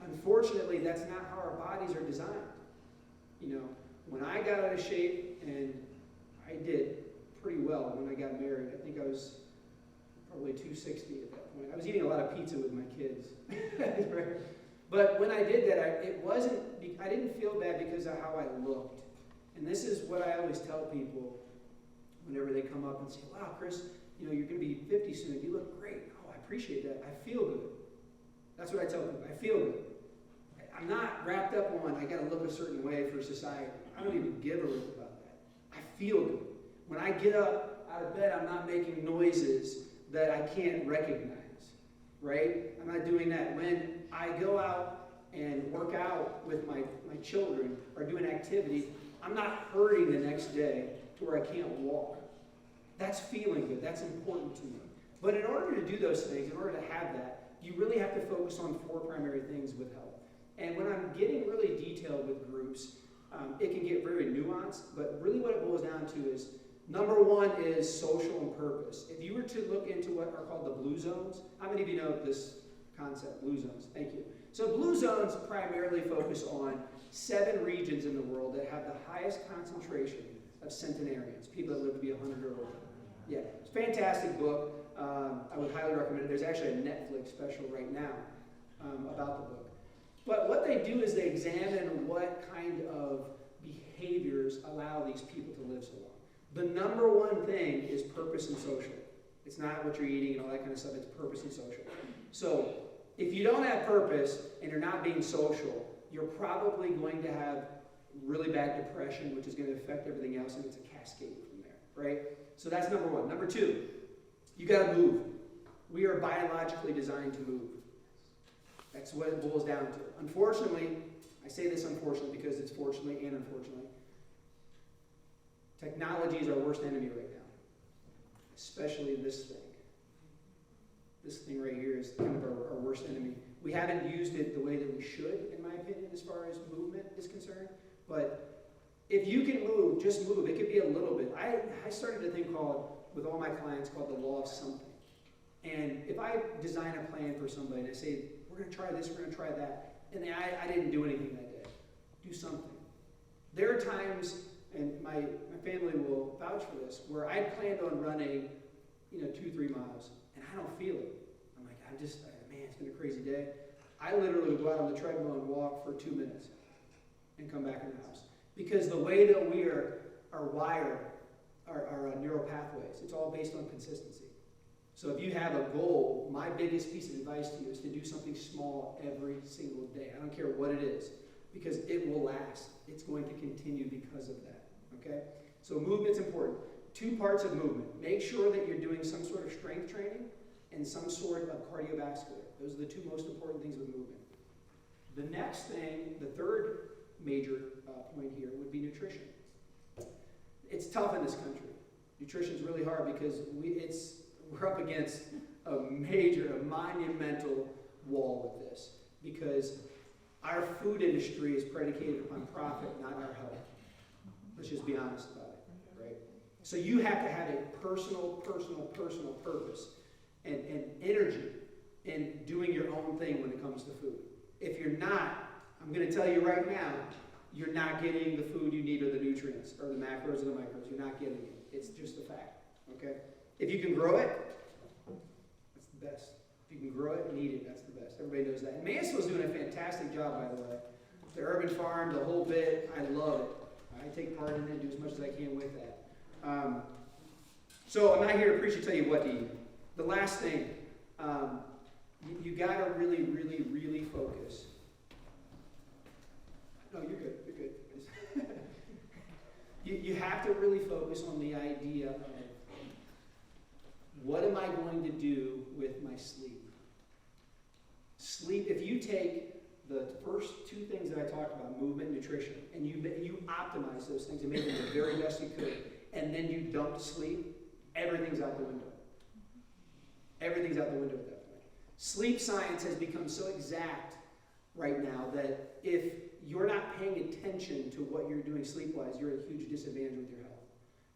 Unfortunately, that's not how our bodies are designed. You know, when I got out of shape, and I did pretty well when I got married. I think I was probably 260 at that point. I was eating a lot of pizza with my kids. But when I did that, I didn't feel bad because of how I looked. And this is what I always tell people whenever they come up and say, wow, Chris, you're going to be 50 soon. You look great. Oh, I appreciate that. I feel good. That's what I tell people. I feel good. I'm not wrapped up on, I got to look a certain way for society. I don't even give a rip about that. I feel good. When I get up out of bed, I'm not making noises that I can't recognize, right? I'm not doing that. When I go out and work out with my children or do an activity, I'm not hurting the next day to where I can't walk. That's feeling good. That's important to me. But in order to do those things, in order to have that, you really have to focus on 4 primary things with health. And when I'm getting really detailed with groups, it can get very nuanced, but really what it boils down to is, number 1 is social and purpose. If you were to look into what are called the blue zones, how many of you know this concept, blue zones? Thank you. So blue zones primarily focus on 7 regions in the world that have the highest concentration of centenarians, people that live to be 100 or older. Yeah, it's a fantastic book. I would highly recommend it. There's actually a Netflix special right now about the book. But what they do is they examine what kind of behaviors allow these people to live so long. The number 1 thing is purpose and social. It's not what you're eating and all that kind of stuff. It's purpose and social. So if you don't have purpose and you're not being social, you're probably going to have really bad depression, which is going to affect everything else, and it's a cascade from there, right? So that's number 1. Number 2, you got to move. We are biologically designed to move. That's what it boils down to. Unfortunately, I say this unfortunately because it's fortunately and unfortunately, technology is our worst enemy right now, especially this thing. This thing right here is kind of our worst enemy. We haven't used it the way that we should, in my opinion, as far as movement is concerned. But if you can move, just move. It could be a little bit. I started a thing with all my clients called the law of something. And if I design a plan for somebody and I say, we're going to try this, we're going to try that, and I didn't do anything that day, do something. There are times, and my family will vouch for this, where I planned on running 2-3 miles, and I don't feel it. I'm like, man, it's been a crazy day. I literally would go out on the treadmill and walk for 2 minutes and come back in the house. Because the way that we are wired are neural pathways. It's all based on consistency. So if you have a goal, my biggest piece of advice to you is to do something small every single day. I don't care what it is, because it will last. It's going to continue because of that, okay? So movement's important. 2 parts of movement. Make sure that you're doing some sort of strength training and some sort of cardiovascular. Those are the 2 most important things with movement. The next thing, the third major point here would be nutrition. It's tough in this country. Nutrition's really hard because we're up against a monumental wall with this, because our food industry is predicated upon profit, not our health. Let's just be honest about it, right? So you have to have a personal purpose and energy in doing your own thing when it comes to food. If you're not, I'm going to tell you right now, you're not getting the food you need or the nutrients or the macros or the micros. You're not getting it. It's just a fact, okay? If you can grow it, that's the best. If you can grow it and eat it, that's the best. Everybody knows that. And Mansfield's doing a fantastic job, by the way. The urban farm, the whole bit, I love it. I take part in it and do as much as I can with that. So I'm not here to preach and tell you what to eat. The last thing, you got to really focus. No, you're good. You're good. You have to really focus on the idea of, what am I going to do with my sleep? Sleep, if you take the first 2 things that I talked about, movement and nutrition, and you optimize those things and make them the very best you could, and then you dump sleep, everything's out the window. Everything's out the window at that point. Sleep science has become so exact right now that if you're not paying attention to what you're doing sleep-wise, you're at a huge disadvantage with your health.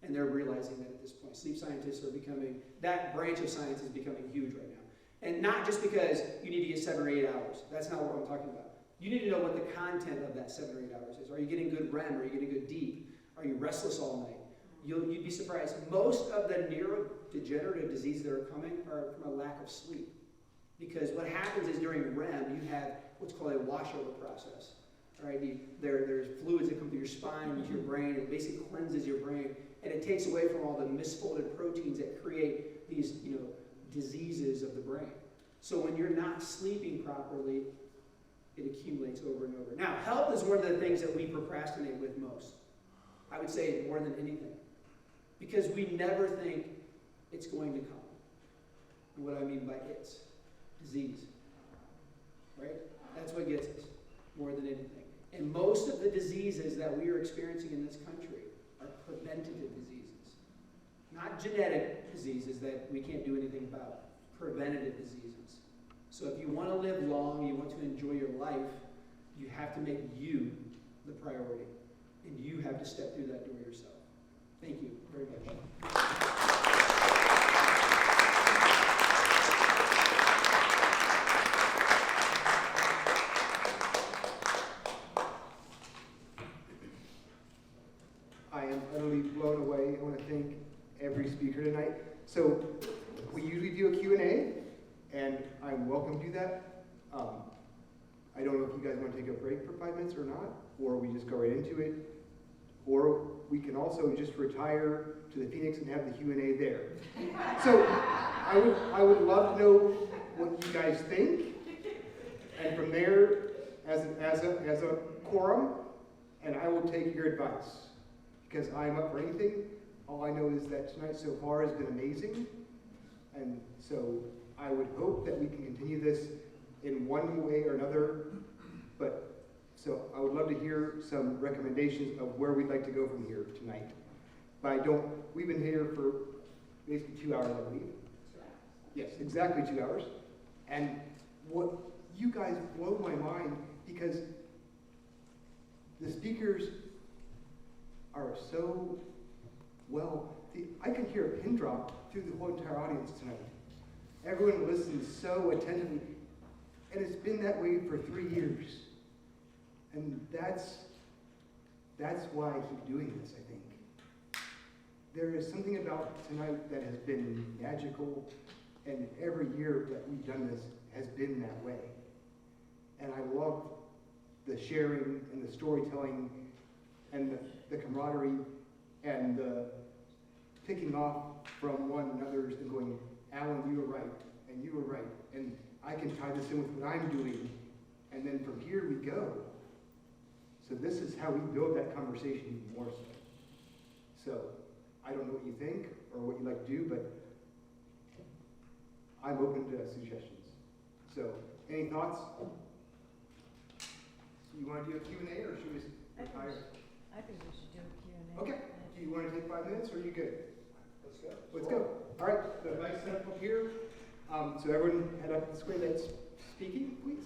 And they're realizing that at this point. Sleep scientists are becoming, that branch of science is becoming huge right now. And not just because you need to get 7 or 8 hours. That's not what I'm talking about. You need to know what the content of that 7 or 8 hours is. Are you getting good REM? Are you getting good deep? Are you restless all night? You'd be surprised. Most of the neurodegenerative diseases that are coming are from a lack of sleep. Because what happens is during REM, you have what's called a washover process. All right? There's fluids that come through your spine into your brain. It basically cleanses your brain. And it takes away from all the misfolded proteins that create these, diseases of the brain. So when you're not sleeping properly, it accumulates over and over. Now, health is one of the things that we procrastinate with most. I would say more than anything. Because we never think it's going to come. And what I mean by it's, disease. Right? That's what gets us more than anything. And most of the diseases that we are experiencing in this country are preventative diseases. Not genetic diseases that we can't do anything about. Preventative diseases. So if you want to live long, you want to enjoy your life, you have to make you the priority. And you have to step through that door yourself. Thank you very much. I am utterly blown away. I want to thank every speaker tonight. So we usually do a Q&A, and I'm welcome to do that. I don't know if you guys want to take a break for 5 minutes or not, or we just go right into it, or we can also just retire to the Phoenix and have the Q&A there. So I would love to know what you guys think, and from there, as a quorum, and I will take your advice. Because I'm up for anything. All I know is that tonight so far has been amazing. And so I would hope that we can continue this in one way or another. But so I would love to hear some recommendations of where we'd like to go from here tonight. But we've been here for basically 2 hours, I believe. Yes, exactly 2 hours. And what you guys blow my mind, because the speakers are so well. I could hear a pin drop through the whole entire audience tonight. Everyone listens so attentively, and it's been that way for 3 years. And that's why I keep doing this, I think. There is something about tonight that has been magical, and every year that we've done this has been that way. And I love the sharing and the storytelling and the camaraderie and picking off from one another and going, Alan, you were right, and you were right, and I can tie this in with what I'm doing, and then from here we go. So this is how we build that conversation even more so. So I don't know what you think or what you'd like to do, but I'm open to suggestions. So any thoughts? You want to do a Q&A or should we retire? I think we should do a Q&A. Okay. Do you want to take 5 minutes or are you good? Let's go. Let's go. All right, the mic's set up here. So everyone head up this way that's speaking, please.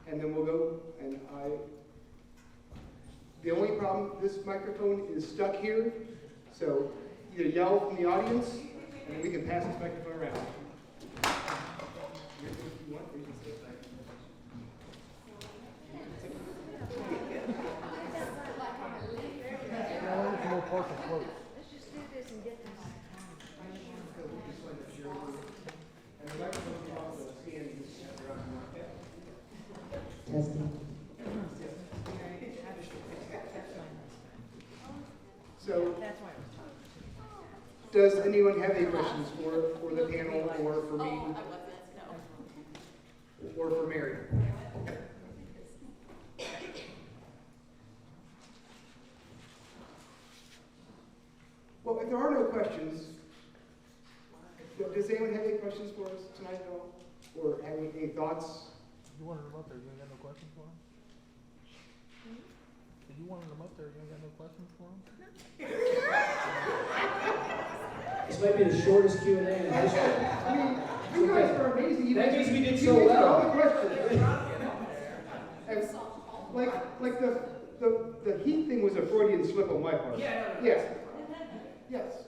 And then we'll go, and the only problem, this microphone is stuck here. So either yell from the audience, and then we can pass this microphone around. You want, or you can stay back. Let's just do this and get this. And the microphone's also seeing this around. Testing. So That's why I was talking. does anyone have any questions for the panel or for me or for Mary? Well, if there are no questions, does anyone have any questions for us tonight at all? Or have any thoughts? You wanted them up there, you ain't got no questions for them? If you wanted them up there, you ain't got no questions for them? This might be the shortest Q&A in history. I mean, you guys are amazing. That means we did You so answered all well. the questions. And like the heat thing was a Freudian slip on my part. Yeah, no, no. Yes. Yes.